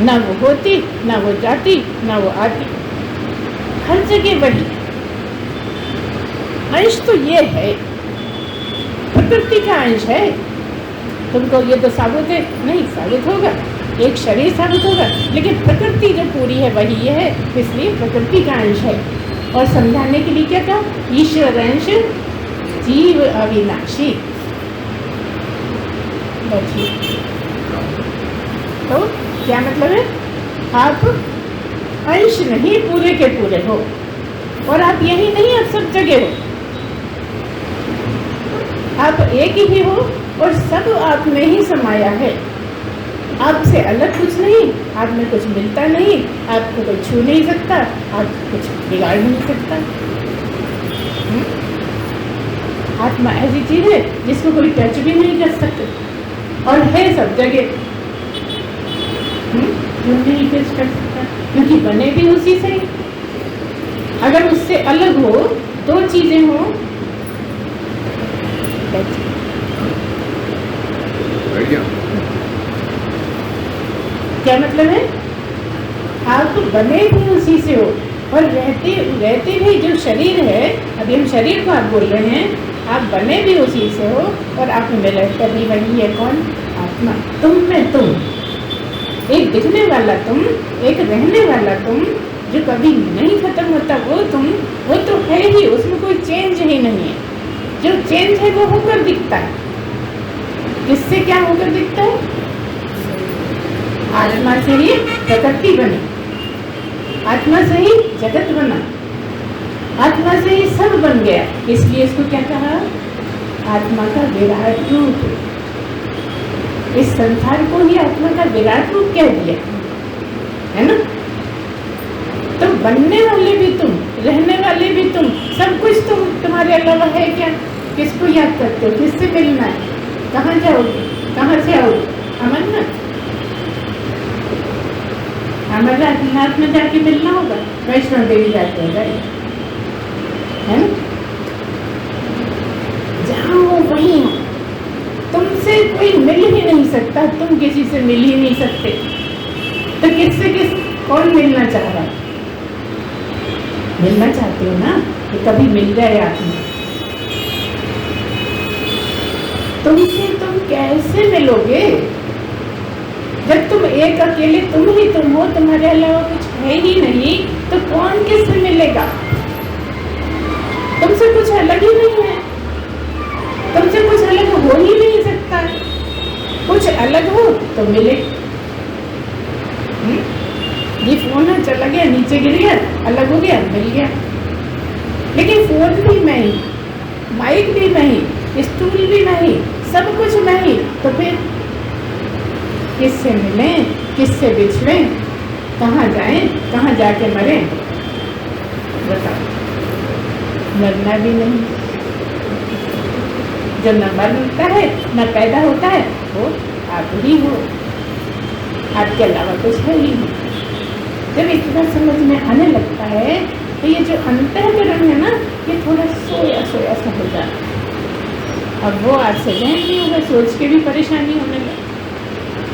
ना वो होती, ना वो जाती, ना वो आती, हर जगह वही। अंश तो ये है, प्रकृति का अंश है। तुमको ये तो साबित है नहीं, साबित होगा, एक शरीर साबित होगा, लेकिन प्रकृति जो पूरी है वही ये है, इसलिए प्रकृति का अंश है। और समझाने के लिए क्या कहा? ईश्वर अंश जीव अविनाशी। तो क्या मतलब है? आप अंश नहीं, पूरे के पूरे हो। और आप यही नहीं, आप सब जगह हो। आप एक ही हो और सब आप में ही समाया है। आपसे अलग कुछ नहीं, आप में कुछ मिलता नहीं, आपको कोई छू नहीं सकता, आप कुछ बिगाड़ नहीं सकता। आत्मा ऐसी चीज है जिसको कोई टच भी नहीं कर सकता और है सब जगह। क्यों नहीं टच कर सकता? क्योंकि बने भी उसी से। अगर उससे अलग हो, दो चीजें हो, क्या मतलब है? आप बने भी उसी से हो और रहते भी जो शरीर है, अभी हम शरीर को आप बोल रहे हैं, आप बने भी उसी से हो और आप में रहता भी वही है। कौन? आत्मा। तुम में तुम, एक दिखने वाला तुम, एक रहने वाला तुम, जो कभी नहीं खत्म होता वो तुम, वो तो है ही, उसमें कोई चेंज ही नहीं है। जो चेंज है वो होकर दिखता है। किससे क्या होकर दिखता है? आत्मा से ही प्रकृति बनी, आत्मा से ही जगत बना, आत्मा से ही सब बन गया। इसलिए इसको क्या कहा? आत्मा का विराट रूप। इस संसार को ही आत्मा का विराट रूप कह दिया है ना। तो बनने वाले भी तुम, रहने वाले भी तुम, सब कुछ तुम, तुम्हारे अलावा है क्या? किसको याद करते हो? किससे मिलना है? कहाँ जाओगे? कहाँ से आओगे? अमरनाथ, अमरनाथ में जाके मिलना होगा, वैष्णो देवी जाते हो गए है ना। जहाँ हो वहीं हो, तुमसे कोई मिल ही नहीं सकता, तुम किसी से मिल ही नहीं सकते। तो किससे कौन मिलना चाह रहा? मिलना चाहते हो ना, कि कभी मिल जाए आत्मा। तुमसे तुम कैसे मिलोगे जब तुम एक अकेले तुम ही तुम हो, तुम्हारे अलावा कुछ है ही नहीं, तो कौन किससे मिलेगा? तुमसे कुछ अलग ही नहीं है, तुमसे कुछ अलग हो ही नहीं सकता। कुछ अलग हो तो मिले। ये फोन है, चला गया, नीचे गिर गया, अलग हो गया, मिल गया। लेकिन फोन भी मैं ही, माइक भी मैं ही, स्टूल भी मैं ही, सब कुछ मैं ही, तो फिर किससे मिलें, किससे बिछड़ें, कहाँ जाएं, कहाँ जाके मरें? बताओ। मरना भी नहीं, जो न मरता है न पैदा होता है वो आप ही हो, आपके अलावा कुछ है ही नहीं। जब इतना समझ में आने लगता है तो ये जो अंतःकरण है ना, ये थोड़ा सोया सोया सा हो जाता है। अब वो आज से नहीं होगा, सोच के भी परेशानी होने लगी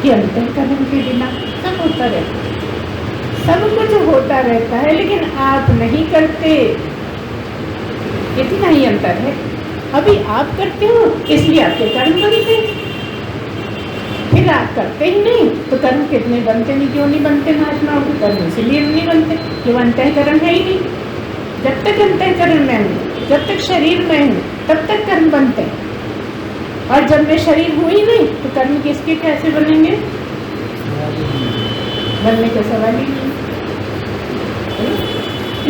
कि अंतःकरण के बिना सब होता रहता है, सब कुछ होता रहता है, लेकिन आप नहीं करते। इतना ही अंतर है। अभी आप करते हो इसलिए आपके कर्म बनते, फिर आप करते ही नहीं तो कर्म कितने बनते नहीं? क्यों नहीं बनते? महात्माओं के कर्म इसलिए नहीं बनते कि वो अंतःकरण है ही नहीं। जब तक अंतःकरण में हूँ, जब तक शरीर में हूँ, तब तक कर्म बनते हैं। और जब मैं शरीर हूँ ही नहीं तो कर्म किसके कैसे बनेंगे? बनने का सवाल ही नहीं।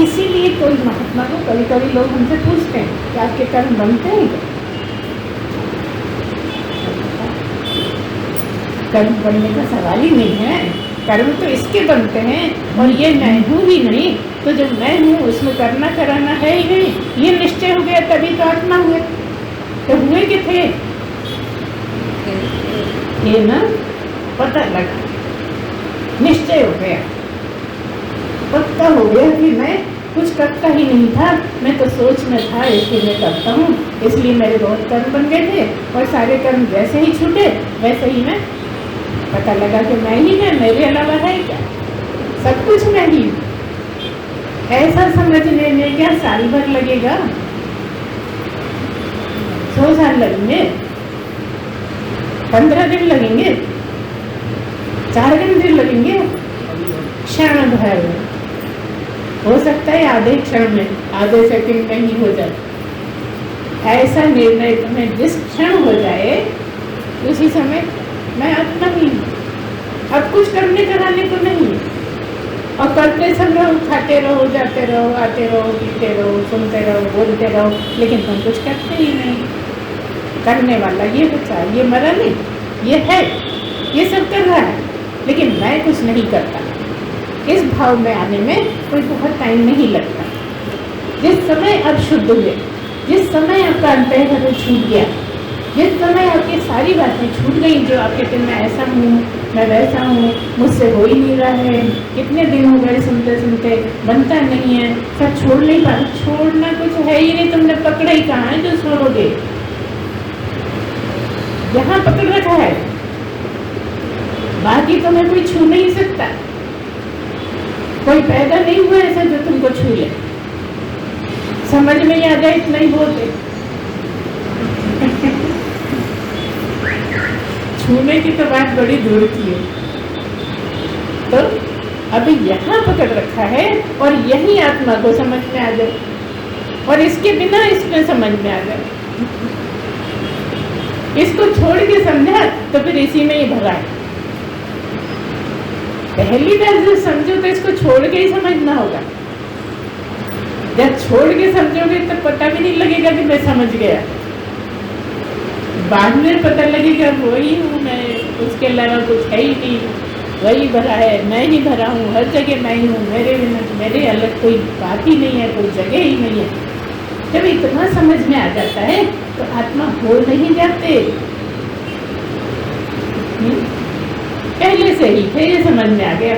इसीलिए कोई महात्मा को कभी कभी लोग हमसे पूछते हैं कि आपके कर्म बनते हैं क्या? कर्म बनने का सवाल ही नहीं है। कर्म तो इसके बनते हैं, और ये मैं हूँ ही नहीं, तो जब मैं हूँ उसमें करना कराना है ही नहीं। ये निश्चय हो गया तभी तो आत्मा हुए। तो हुए कि थे? ये ना पता लगा, निश्चय हो गया, पक्का हो गया कि मैं कुछ करता ही नहीं था, मैं तो सोच में था इसलिए मैं करता हूँ, इसलिए मेरे बहुत कर्म बन गए थे, और सारे कर्म जैसे ही छूटे वैसे ही मैं पता लगा कि मैं ही मैं, मेरे अलावा है क्या? सब कुछ मैं ही। ऐसा समझने में क्या साल भर लगेगा? 100 साल लगेंगे? 15 दिन लगेंगे? 4 दिन लगेंगे? क्षण भर हो सकता है, आधे क्षण में, आधे सेकंड में ही हो जाए। ऐसा निर्णय तुम्हें जिस क्षण हो जाए उसी समय मैं आत्मा ही हूँ। अब कुछ करने कराने को नहीं, और करते सब रहो, खाते रहो, जाते रहो, आते रहो, पीते रहो, सुनते रहो, बोलते रहो, लेकिन तुम कुछ करते ही नहीं। करने वाला ये बच्चा, ये मरा नहीं, ये है, ये सब कर रहा है, लेकिन मैं कुछ नहीं करता। इस भाव में आने में कोई बहुत टाइम नहीं लगता। जिस समय अब शुद्ध हुए, जिस समय आपका अंतःकरण छूट गया, जिस समय आपकी सारी बातें छूट गई, जो आप कहते मैं ऐसा हूँ, मैं वैसा हूँ, मुझसे हो ही नहीं रहा है, कितने दिन हो गए सुनते सुनते, बनता नहीं है, सब छोड़ नहीं पा, छोड़ना कुछ है ही नहीं, तुमने पकड़ा ही कहाँ है जो छोड़ोगे? यहाँ पकड़ रखा है, बाकी तुम्हें कोई छू नहीं सकता, कोई पैदा नहीं हुआ ऐसा जो तुमको छू ले। समझ में ही आ जाए इतना ही बहुत है। छूने की तो बात बड़ी दूर की है। तो अभी यहाँ पकड़ रखा है और यही आत्मा को समझ में आ जाए, और इसके बिना इसमें समझ में आ जाए। इसको छोड़ के समझा तो फिर इसी में ही भरा है। पहली बार जब समझो तो इसको छोड़ के ही समझना होगा। जब छोड़ के समझोगे तो पता भी नहीं लगेगा कि मैं समझ गया, बाद में पता लगेगा वही हूँ मैं, उसके अलावा कुछ है ही नहीं, वही भरा है, मैं ही भरा हूँ, हर जगह मैं ही हूँ, मेरे अलग कोई बात ही नहीं है, कोई जगह ही नहीं है। जब इतना समझ में आ जाता है तो आत्मा हो नहीं जाते। पहले से ही थे, ये समझ में आ गया।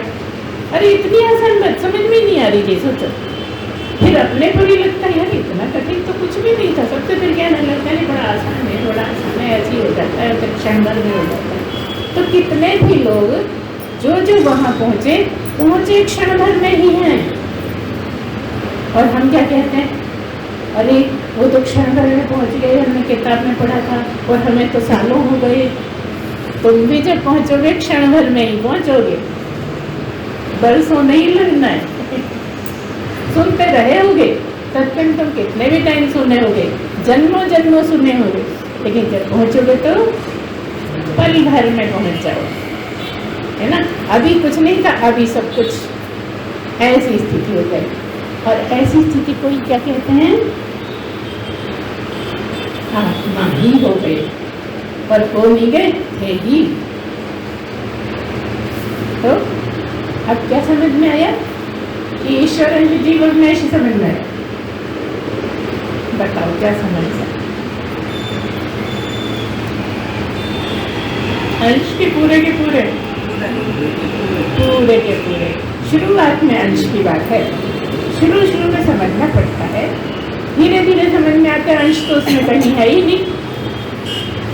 अरे इतनी आसान बात समझ में नहीं आ रही थी, सोचो। फिर अपने को भी लगता है यार इतना कठिन तो कुछ भी नहीं था, सबसे फिर क्या नहीं लगता है बड़ा आसान है, बड़ा आसान है, ऐसे ही हो जाता है, फिर क्षण भर में हो जाता है। तो कितने भी लोग जो वहाँ पहुँचे क्षण भर में ही हैं, और हम क्या कहते हैं, अरे वो तो क्षण भर में पहुँच गए, हमने किताब में पढ़ा था, और हमें तो सालों हो गए। तुम भी जब पहुँचोगे क्षण भर में ही पहुँचोगे, बरसों नहीं लगना है। सुनते रहे होगे सत्संग, तुम कितने भी टाइम सुने होगे, जन्मों जन्मों सुने होगे, लेकिन जब पहुँचोगे तो पल भर में पहुँच जाओ, है ना। अभी कुछ नहीं था, अभी सब कुछ, ऐसी स्थिति हो गई। और ऐसी स्थिति को क्या कहते हैं, आत्मा ही हो गए, पर हो नहीं गए, थे ही। तो अब क्या समझ में आया कि ईश्वर है जीवन में, ऐसी समझ में आया? बताओ क्या समझ में? अंश के पूरे के पूरे, पूरे के पूरे। शुरुआत में अंश की बात है, शुरू में समझना पड़ता है, धीरे धीरे समझ में आता है अंश तो उसमें कहीं है ही नहीं,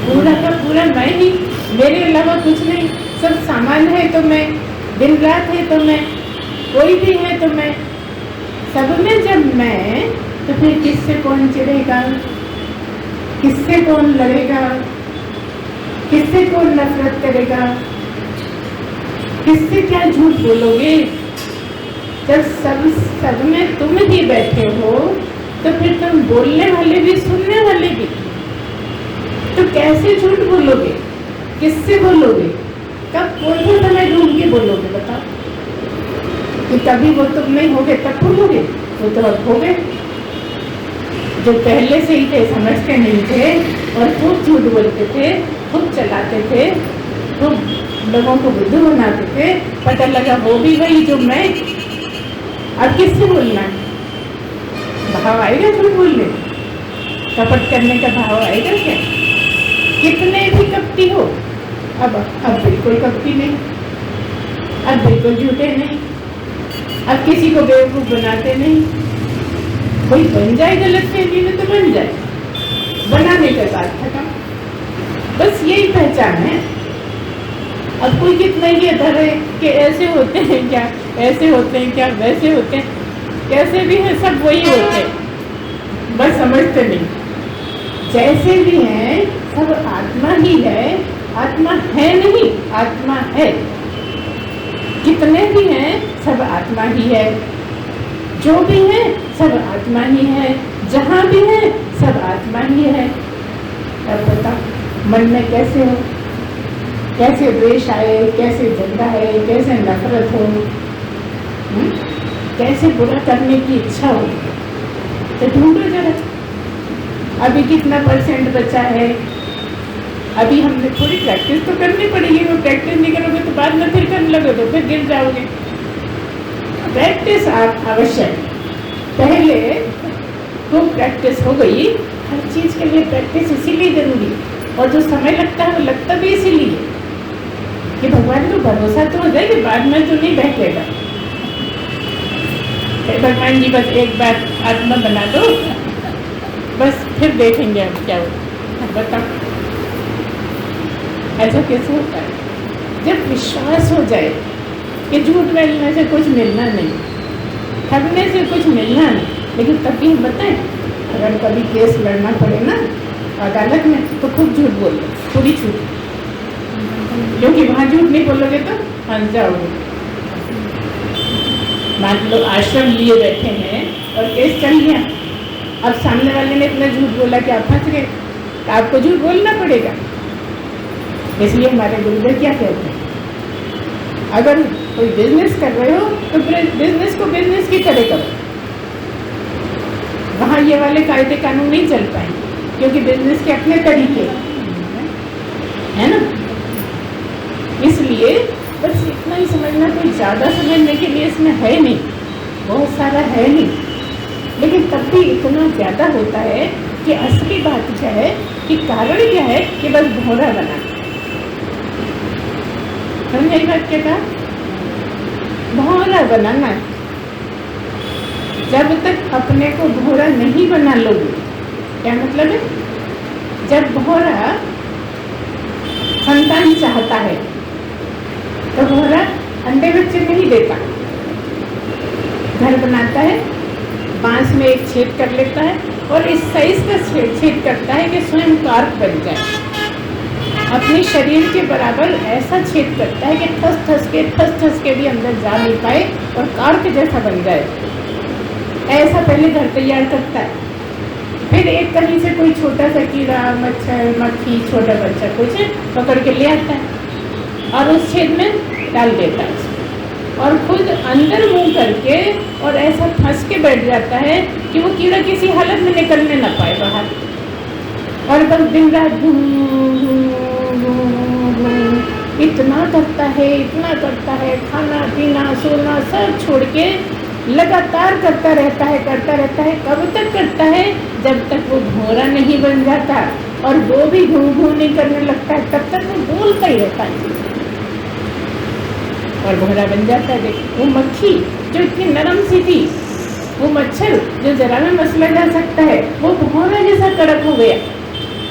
पूरा का पूरा मैं ही, मेरे अलावा कुछ नहीं, सब सामान है तो मैं, दिन रात है तो मैं, कोई भी है तो मैं, सब में जब मैं, तो फिर किससे कौन चिढ़ेगा, किससे कौन लड़ेगा, किससे कौन नफरत करेगा, किससे क्या झूठ बोलोगे? जब सब में तुम ही बैठे हो तो फिर तुम बोलने वाले भी सुनने वाले भी, तो कैसे झूठ बोलोगे, किससे बोलोगे, कब कौन सा समय ढूंढ के बोलोगे? बताओ कि कभी वो तुम नहीं होगे तब बोलोगे, वो तो अब हो गए। जो पहले से ही थे, समझते नहीं थे और खूब झूठ बोलते थे, खूब चलाते थे, खूब लोगों को बुद्धू बनाते थे, पता लगा वो भी वही जो मैं। अब किससे बोलना है? भाव आएगा झूठ बोलने, कपट करने का भाव आएगा क्या? कितने भी कपटी हो, अब बिल्कुल कपटी नहीं, अब बिल्कुल झूठे नहीं, अब किसी को बेवकूफ बनाते नहीं। कोई बन जाए गलत फहमी में तो बन जाए, बनाने के बाद खत्म, बस यही पहचान है। अब कोई कितना ये धरे कि ऐसे होते हैं क्या, ऐसे होते हैं क्या, वैसे होते हैं, कैसे भी है सब वही होते हैं, बस समझते नहीं। जैसे भी हैं सब आत्मा ही है, आत्मा है नहीं, आत्मा है। कितने भी हैं सब आत्मा ही है, जो भी है सब आत्मा ही है, जहाँ भी है सब आत्मा ही है। अब बताओ मन में कैसे हो, कैसे द्वेष आए, कैसे झगड़ा है, कैसे नफरत हो, कैसे बुरा करने की इच्छा हो, तो ढूंढो जरा अभी कितना % बचा है। अभी हमने थोड़ी प्रैक्टिस तो करनी पड़ेगी, वो प्रैक्टिस नहीं करोगे तो बाद में फिर करने लगो तो फिर गिर जाओगे। प्रैक्टिस आप आवश्यक, पहले तो प्रैक्टिस हो गई। हर चीज़ के लिए प्रैक्टिस इसीलिए जरूरी, और जो समय लगता है वो लगता भी इसीलिए कि भगवान को भरोसा तो हो जाए कि बाद में तो नहीं बैठेगा। भगवान जी बस एक बार आत्मा बना दो, बस फिर देखेंगे हम क्या होता। बताओ ऐसा कैसे होता है? जब विश्वास हो जाए कि झूठ बोलने से कुछ मिलना नहीं, ठगने से कुछ मिलना नहीं। लेकिन तभी हम बताएं, अगर कभी केस लड़ना पड़े ना अदालत में तो खूब झूठ बोल लो, पूरी झूठ, क्योंकि वहाँ झूठ नहीं बोलोगे तो फंस जाओगे। मान लो आश्रम लिए बैठे हैं और केस चल गया, अब सामने वाले ने इतना झूठ बोला कि आप फंस गए, तो आपको झूठ बोलना पड़ेगा। इसलिए हमारे गुरुदेव क्या कहते हैं, अगर कोई बिजनेस कर रहे हो तो बिजनेस को बिजनेस की तरह करो। वहाँ ये वाले कायदे कानून नहीं चल पाएंगे, क्योंकि बिजनेस के अपने तरीके है ना। इसलिए बस इतना ही समझना, कोई ज़्यादा समझने के लिए इसमें है नहीं, बहुत सारा है नहीं, लेकिन तब भी इतना ज़्यादा होता है कि असली बात क्या है कि कारण क्या है कि बस भौरा बना। समझ बात क्या कहा? भौरा बनाना है। जब तक अपने को भौरा नहीं बना लोगे, क्या मतलब है? जब भौरा संतान चाहता है तो भौरा अंडे बच्चे नहीं देता, घर बनाता है, बांस में एक छेद कर लेता है और इस साइज का छेद करता है कि स्वयं कार्क बन जाए। अपने शरीर के बराबर ऐसा छेद करता है कि ठस ठस के भी अंदर जा नहीं पाए और कार्क जैसा बन जाए। ऐसा पहले घर तैयार करता है, फिर एक कहीं से कोई छोटा सा कीड़ा, मच्छर, मक्खी, छोटा बच्चा कुछ पकड़ के ले आता है और उस छेद में डाल देता है और खुद अंदर मुंह करके और ऐसा फंस के बैठ जाता है कि वो कीड़ा किसी हालत में निकलने ना पाए बाहर, और बस दिन रात इतना करता है, खाना पीना सोना सब छोड़ के लगातार करता रहता है। कब तक करता है? जब तक वो भौरा नहीं बन जाता, और वो भी घू घू नहीं करने लगता है, तब तक वो बोलता ही रहता है और भौरा बन जाता है। वो मक्खी जो इतनी नरम सी थी, वो मच्छर जो जरा में मसला जा सकता है, वो भौरा जैसा कड़क हो गया,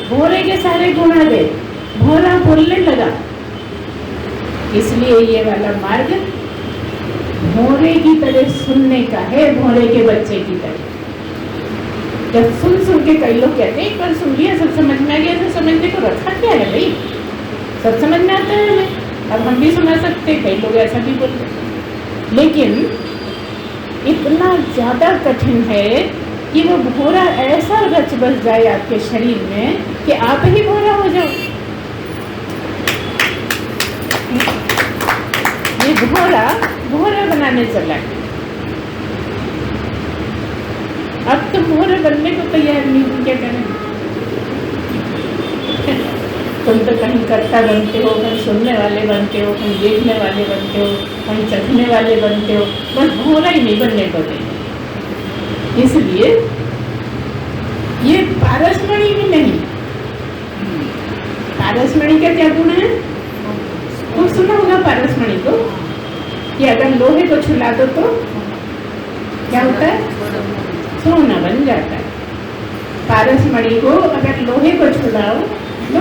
भौरे के सारे गुण आ गए, भौरा बोलने लगा। इसलिए ये वाला मार्ग भौरे की तरह सुनने का है, भौरे के बच्चे की तरह। जब सुन के कई लोग कहते हैं एक बार सुन लिया सब समझ में आ गया, तो समझने को रखा क्या है भाई, सब समझ में आता है हमें, अब हम भी सुना सकते हैं, कई लोग ऐसा भी बोलते हैं। लेकिन इतना ज़्यादा कठिन है कि वो भौरा ऐसा रच बस जाए आपके शरीर में कि आप ही भौरा हो जाओ। ये भौरा बनाने चला, अब तो भौरा बनने को तैयार नहीं, क्या करें? तुम तो कहीं कर्ता बनते हो, कहीं सुनने वाले बनते हो, कहीं देखने वाले बनते हो, कहीं चखने वाले बनते हो, बस भौरा ही नहीं बनने को तैयार। इसलिए ये पारसमणि भी नहीं। पारसमणि का क्या गुण है? तो सुना होगा पारसमणि को कि अगर लोहे को छुला दो तो क्या होता है? सोना बन जाता है। पारसमणि को अगर लोहे को छुलाओ तो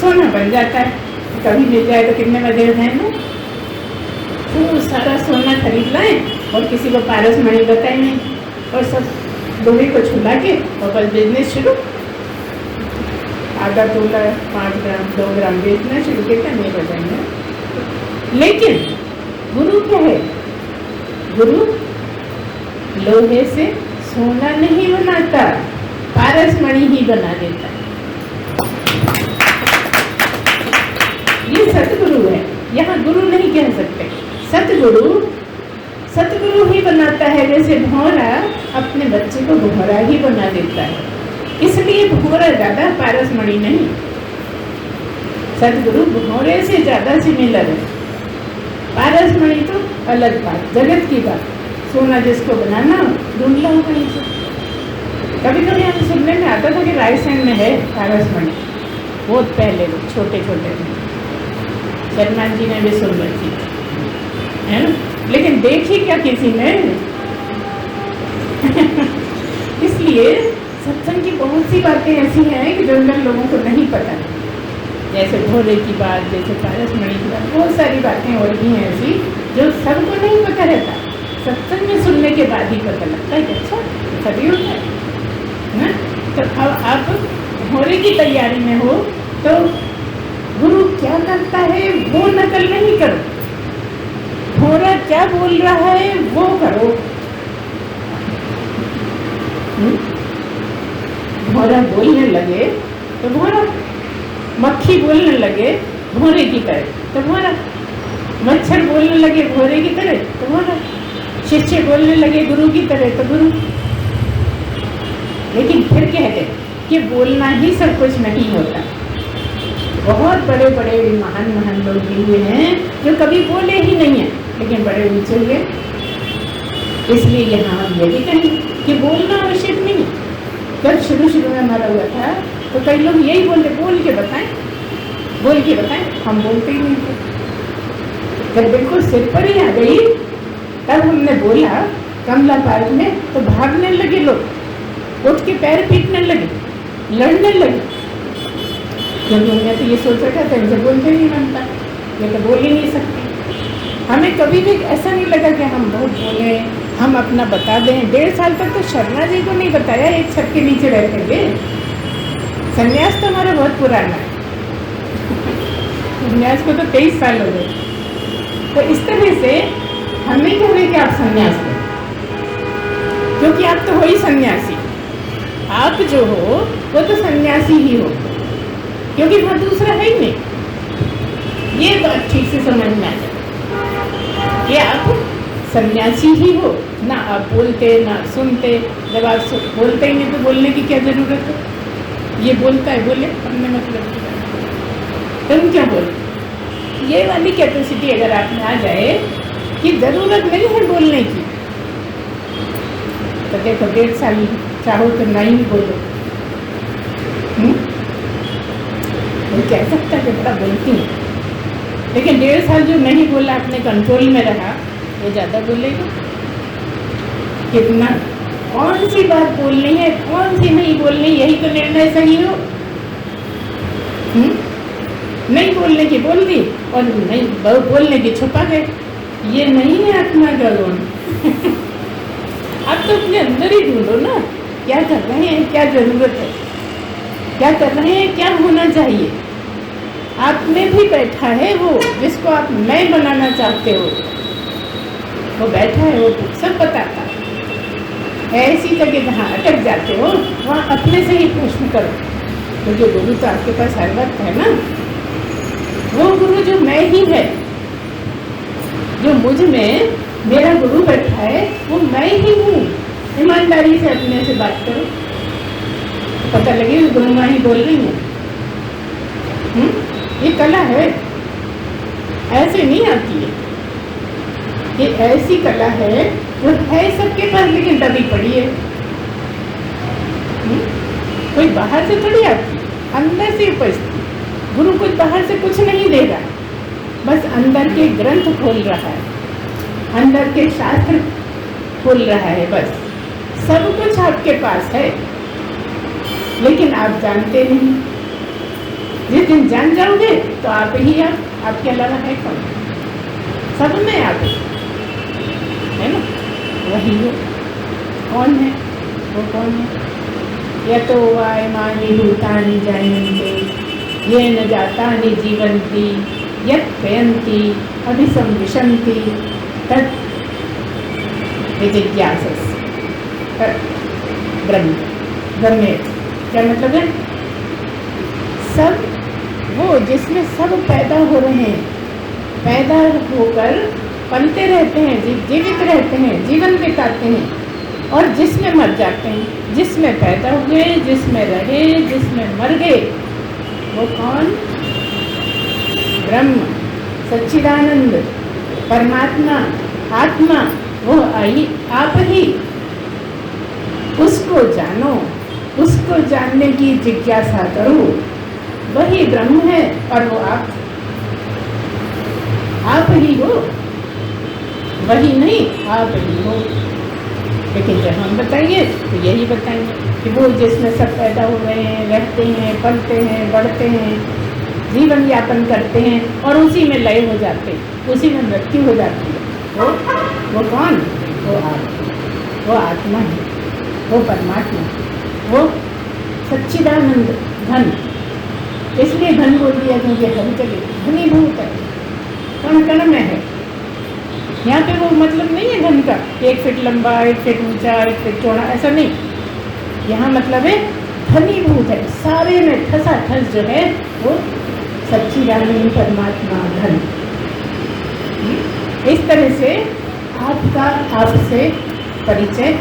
सोना बन जाता है। कभी मिल जाए तो कितने बजे हैं ना, तो सारा सोना खरीद लाएं और किसी को पारसमणि बताए नहीं, और सब लोहे को छुला के और बस बिजनेस शुरू, आधा तोला 5 ग्राम 2 ग्राम बेचना शुरू किया, नहीं बजाएंगे। लेकिन गुरु क्या है? गुरु लोहे से सोना नहीं बनाता, पारसमणि ही बना देता है। ये सतगुरु है, यहाँ गुरु नहीं कह सकते, सतगुरु ही बनाता है। जैसे भौरा अपने बच्चे को भौरा ही बना देता है, इसलिए भौरा ज्यादा, पारसमणि नहीं। सतगुरु भौरे से ज्यादा सिमिलर है, पारसमणि तो अलग बात, जगत की बात। सोना जिसको बनाना ढूंढ लो कहीं से, कभी कभी हमें सुनने में आता था कि रायसेन में है पारसमणि, बहुत पहले लोग छोटे छोटे थे, शर्मा जी ने भी सुन रखी है ना, लेकिन देखी क्या किसी ने। इसलिए सत्संग की बहुत सी बातें ऐसी हैं कि जनरल लोगों को नहीं पता, जैसे भोले की बात, जैसे पारसमणि की बात, बहुत सारी बातें और भी हैं ऐसी जो सबको नहीं पता रहता, सत्संग में सुनने के बाद ही पता लगता है कि अच्छा सभी होता है ना। तो अब आप भोले की तैयारी में हो तो गुरु क्या करता है वो नकल नहीं करो, भोला क्या बोल रहा है वो करो। भोला बोलने लगे तो भोला, मक्खी बोलने लगे भोरे की तरह तो भोला, मच्छर बोलने लगे भोरे की तरह तो भोला, शिष्य बोलने लगे गुरु की तरह तो गुरु। लेकिन फिर कहते कि बोलना ही सब कुछ नहीं होता। बहुत बड़े बड़े महान महान लोग भी हुए हैं जो कभी बोले ही नहीं है लेकिन बड़े ऊंचे हुए। इसलिए यहाँ हम ये भी कहें कि बोलना आवश्यक नहीं है। जब शुरू शुरू में हमारा हुआ था तो कई लोग यही बोलते, बोल के बताएं, बोल के बताएं, हम बोलते ही नहीं थे। जब बिल्कुल सिर पर ही आ गई तब हमने बोला कमला पार्क में तो भागने लगे लोग, उठ के पैर पीटने लगे, लड़ने लगे, क्योंकि हमने तो ये सोच रखा था इनसे बोलते नहीं बनता, ये तो बोल ही नहीं सकते। हमें कभी भी ऐसा नहीं लगा कि हम बहुत बोले, हम अपना बता दें। 1.5 साल तक तो शर्मा जी को नहीं बताया एक छत के नीचे रहते हुए। संन्यास तो हमारा बहुत पुराना है, संन्यास को तो 23 साल हो गए। तो इस तरह से हमें कह रहे कि आप संन्यास लें, क्योंकि आप तो हो ही सन्यासी। आप जो हो वो तो सन्यासी ही हो, क्योंकि वहाँ दूसरा है ही नहीं। ये बात ठीक से समझ में आ जाए कि आप सन्यासी ही हो ना, आप बोलते ना सुनते। जब आप बोलते ही नहीं तो बोलने की क्या जरूरत है। ये बोलता है बोले, हमने मतलब तुम क्या बोल। ये वाली कैपेसिटी अगर आप में आ जाए कि जरूरत नहीं है बोलने की, तो देखो 1.5 साल चाहो तो नहीं बोलो। वो कह सकता है कि बड़ा बोलती है, लेकिन 1.5 साल जो नहीं बोला अपने कंट्रोल में रहा वो ज़्यादा बोलेगा। कितना, कौन सी बात बोलनी है कौन सी नहीं बोलनी, यही तो निर्णय सही हो। नहीं बोलने की बोल दी और नहीं बोलने की छुपा गए, ये नहीं है आत्मा का गुण। आप तो अपने अंदर ही ढूंढो ना, क्या कर रहे हैं, क्या जरूरत है, क्या कर रहे हैं, क्या होना चाहिए। आप में भी बैठा है वो जिसको आप मैं बनाना चाहते हो, वो बैठा है, वो सब बताता है। ऐसी जगह जहाँ अटक जाते हो वहाँ अपने से ही प्रश्न करो, क्योंकि गुरु तो आपके पास हर वक्त है ना। वो गुरु जो मैं ही है, जो मुझ में मेरा गुरु बैठा है वो मैं ही हूँ। ईमानदारी से अपने से बात करो, पता लगे गुरु माँ ही बोल रही है। ये कला है, ऐसे नहीं आती है। ये ऐसी कला है जो है सबके पास, लेकिन दबी पड़ी है। कोई बाहर से थोड़ी आती, अंदर से उपजती। गुरु कुछ बाहर से कुछ नहीं देगा, बस अंदर के ग्रंथ खोल रहा है, अंदर के शास्त्र खोल रहा है। बस सब कुछ आपके पास है, लेकिन आप जानते नहीं। जिस दिन जान जाओगे तो आप ही आप, आपके अलावा है कौन। सब में आप है ना, वही हो। कौन है वो, कौन है। यतो वायमानि भूतानि जायन्ते येन जातानि जीवन्ति यत् प्रयन्ति अभिसंविशन्ति तत् विजिज्ञासस् ब्रह्म। ब्रह्म क्या मतलब है, सब वो जिसमें सब पैदा हो रहे हैं, पैदा होकर पलते रहते हैं, जीवित रहते हैं, जीवन बिताते हैं, और जिसमें मर जाते हैं। जिसमें पैदा हुए, जिसमें रहे, जिसमें मर गए, वो कौन। ब्रह्म, सच्चिदानंद, परमात्मा, आत्मा, वो आई आप ही। उसको जानो, उसको जानने की जिज्ञासा करो। वही ब्रह्म है और वो आप ही हो, वही नहीं आप ही हो। लेकिन जब हम बताएंगे तो यही बताएंगे कि वो जिसमें सब पैदा हो रहे हैं, रहते हैं, पलते हैं, बढ़ते हैं, जीवन यापन करते हैं और उसी में लय हो जाते हैं, उसी में मृत्यु हो जाती है। वो कौन? वो आत्मा है, वो परमात्मा, वो सच्चिदानंद घन। इसलिए घन बोल दिया क्योंकि हर जगह घनीभूत है, कण कण में है। यहाँ पे वो मतलब नहीं है घन का 1 फीट लंबा, 1 फीट ऊंचा, 1 फीट चौड़ा, ऐसा नहीं। यहाँ मतलब है घनीभूत है, सारे में ठसाठस जो है वो सच्चिदानंद परमात्मा घन। इस तरह से आपका आपसे परिचय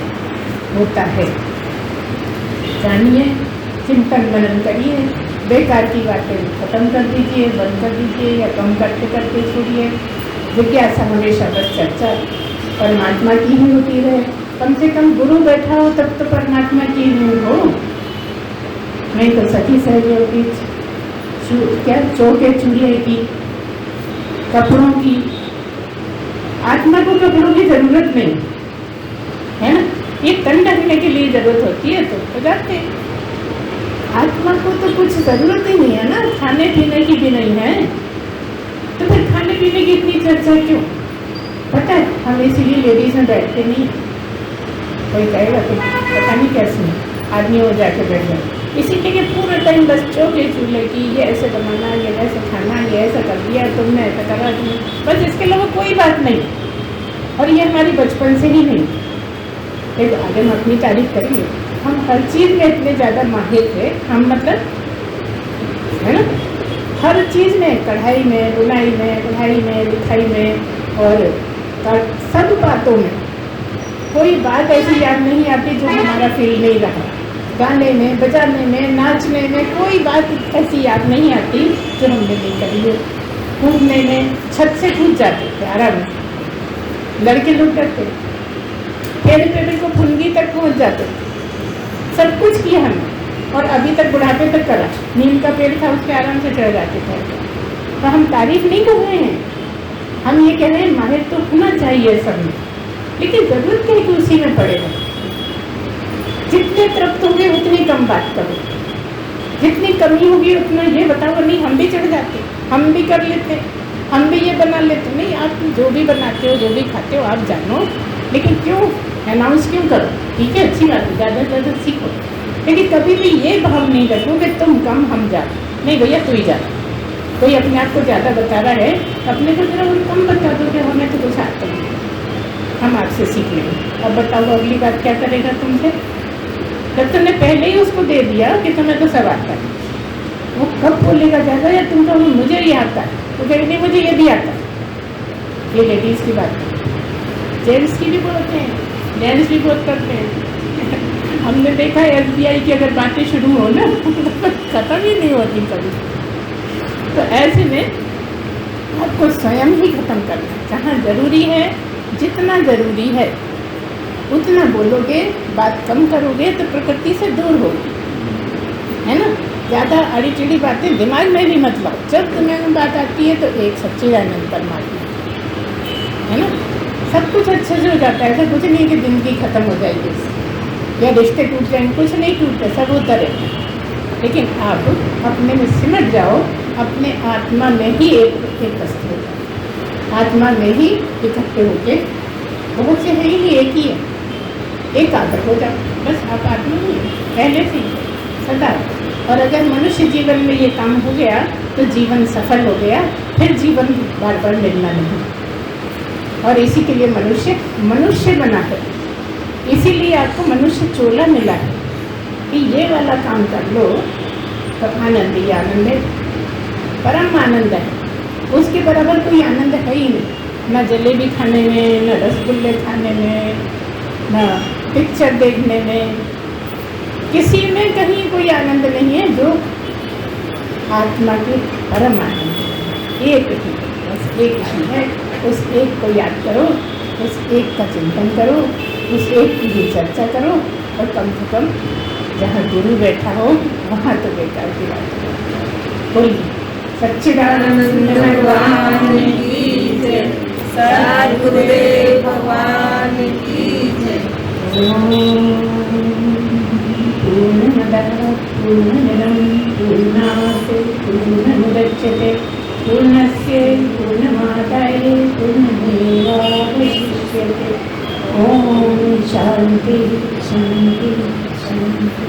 होता है। जानिए, चिंतन मनन करिए, बेकार की बातें खत्म कर दीजिए, बंद कर दीजिए या कम करते करते छोड़िए। जिज्ञासा हमेशा बस चर्चा परमात्मा की ही होती रहे। कम से कम गुरु बैठा हो तब तो परमात्मा की ही हो, नहीं तो सखी सहयोगी की, क्या चौके चूल्हे की, कपड़ों की। आत्मा को कपड़ों की जरूरत नहीं है ना, ये तन ढकने के लिए जरूरत होती है तो जाते। आत्मा को तो कुछ जरूरत ही नहीं है ना, खाने पीने की भी नहीं है, तो फिर खाने पीने की इतनी चर्चा क्यों? पता है हम इसीलिए लेडीज में बैठते नहीं। कोई कहेगा तो पता नहीं कैसे आदमी हो जाके बैठ जाए, इसीलिए पूरा टाइम बस चौके चूल्हे की, ये ऐसे बनाना, ये ऐसे खाना, ये ऐसा कर दिया तुमने, ऐसा करा तुमने, बस इसके अलावा कोई बात नहीं। और ये हमारी बचपन से ही नहीं। एक आगे हम अपनी तारीफ करेंगे, हम हर चीज़ में इतने ज़्यादा माहिर थे, हम मतलब है ना, हर चीज़ में, कढ़ाई में, बुनाई में, पढ़ाई में, लिखाई में और सब बातों में कोई बात ऐसी याद नहीं आती जो हमारा फील नहीं रहा। गाने में, बजाने में, नाचने में कोई बात ऐसी याद नहीं आती जो हमने नहीं करी हो। कूदने में छत से कूद जाते थे आराम में, लड़के लोग करते, पेड़ पे बिल्कुल फुनगी तक पहुंच जाते, सब कुछ किया हमने। और अभी तक बुढ़ापे तक करा, नीम का पेड़ था उस पर आराम से चढ़ जाते थे। तो हम तारीफ नहीं कर रहे हैं, हम ये कह रहे हैं माहिर तो होना चाहिए सब में, लेकिन जरूरत क्या है कि उसी में पड़े रहो। जितने तृप्त होंगे उतनी कम बात करो, जितनी कमी होगी उतना ये बताओ। नहीं हम भी चढ़ जाते, हम भी कर लेते, हम भी ये बना लेते। नहीं, आप जो भी बनाते हो, जो भी खाते हो आप जानो, लेकिन क्यों अनाउंस क्यों करो? ठीक है, अच्छी बात है, ज़्यादा से ज़्यादा सीखो, लेकिन कभी भी ये भाव नहीं रखो कि तुम कम हम ज़्यादा। नहीं भैया तू ही ज़्यादा। कोई अपने आप को ज़्यादा बता रहा है, अपने को जरा कम बता दो कि हमें तो कुछ आता नहीं, हम आपसे सीख लेंगे। अब बताओ अगली बात क्या करेगा तुमसे? जब तुमने पहले ही उसको दे दिया कि तुम्हें तो सब आता है, वो कब बोलेगा ज़्यादा? या तुम कहो मुझे ये आता है, तो कहेंगे नहीं मुझे ये भी आता है। ये लेडीज़ की बात है, जेंट्स की भी बोलते हैं, जेंट्स भी बहुत करते हैं। हमने देखा है SBI की अगर बातें शुरू हो ना तो ख़त्म ही नहीं होती कभी। तो ऐसे में आपको स्वयं ही ख़त्म करना है। जहाँ ज़रूरी है, जितना ज़रूरी है उतना बोलोगे, बात कम करोगे तो प्रकृति से दूर होगी, है ना। ज़्यादा अड़ी टिड़ी बातें दिमाग में भी मत लाओ। जब दिमाग में बात आती है तो एक सच्चिदानंद परमात्मा, है ना, सब कुछ अच्छे से हो जाता है। ऐसा कुछ नहीं कि जिंदगी खत्म हो जाएगी या रिश्ते टूट जाएंगे, कुछ नहीं टूटते, सब होता रहता है। लेकिन आप अपने में सिमट जाओ, अपने आत्मा में ही एक वस्तु हो जाओ, आत्मा में ही इकट्ठे होके, बहुत से है ही एक ही है, एक आदर हो जाओ, बस आप आत्मा ही पहले से सदा। और अगर मनुष्य जीवन में ये काम हो गया तो जीवन सफल हो गया, फिर जीवन बार बार मिलना नहीं। और इसी के लिए मनुष्य बना है, इसीलिए आपको मनुष्य चोला मिला है कि ये वाला काम कर लो तो आनंद ही आनंद है, परम आनंद है। उसके बराबर कोई आनंद है ही नहीं, ना जलेबी खाने में, न रसगुल्ले खाने में, न पिक्चर देखने में, किसी में कहीं कोई आनंद नहीं है जो आत्मा के परम आनंद है। एक ही, बस एक ही है। उस एक को याद करो, उस एक का चिंतन करो, उस एक की भी चर्चा करो, और कम से कम जहाँ गुरु बैठा हो वहाँ तो बेकार की बात है। बोलिए सच्चिदानंद भगवान की जय, सद्गुरुदेव भगवान की जय। पूर्णमदः पूर्णमिदं पूर्णात् पूर्णमुदच्यते पूर्णस्य पूर्णमादाय पूर्णमेवावशिष्यते। ॐ शान्ति शान्ति शान्ति।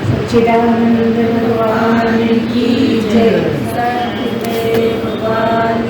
सच्चिदानंद भगवान की जय, सद्गुरुदेव भगवान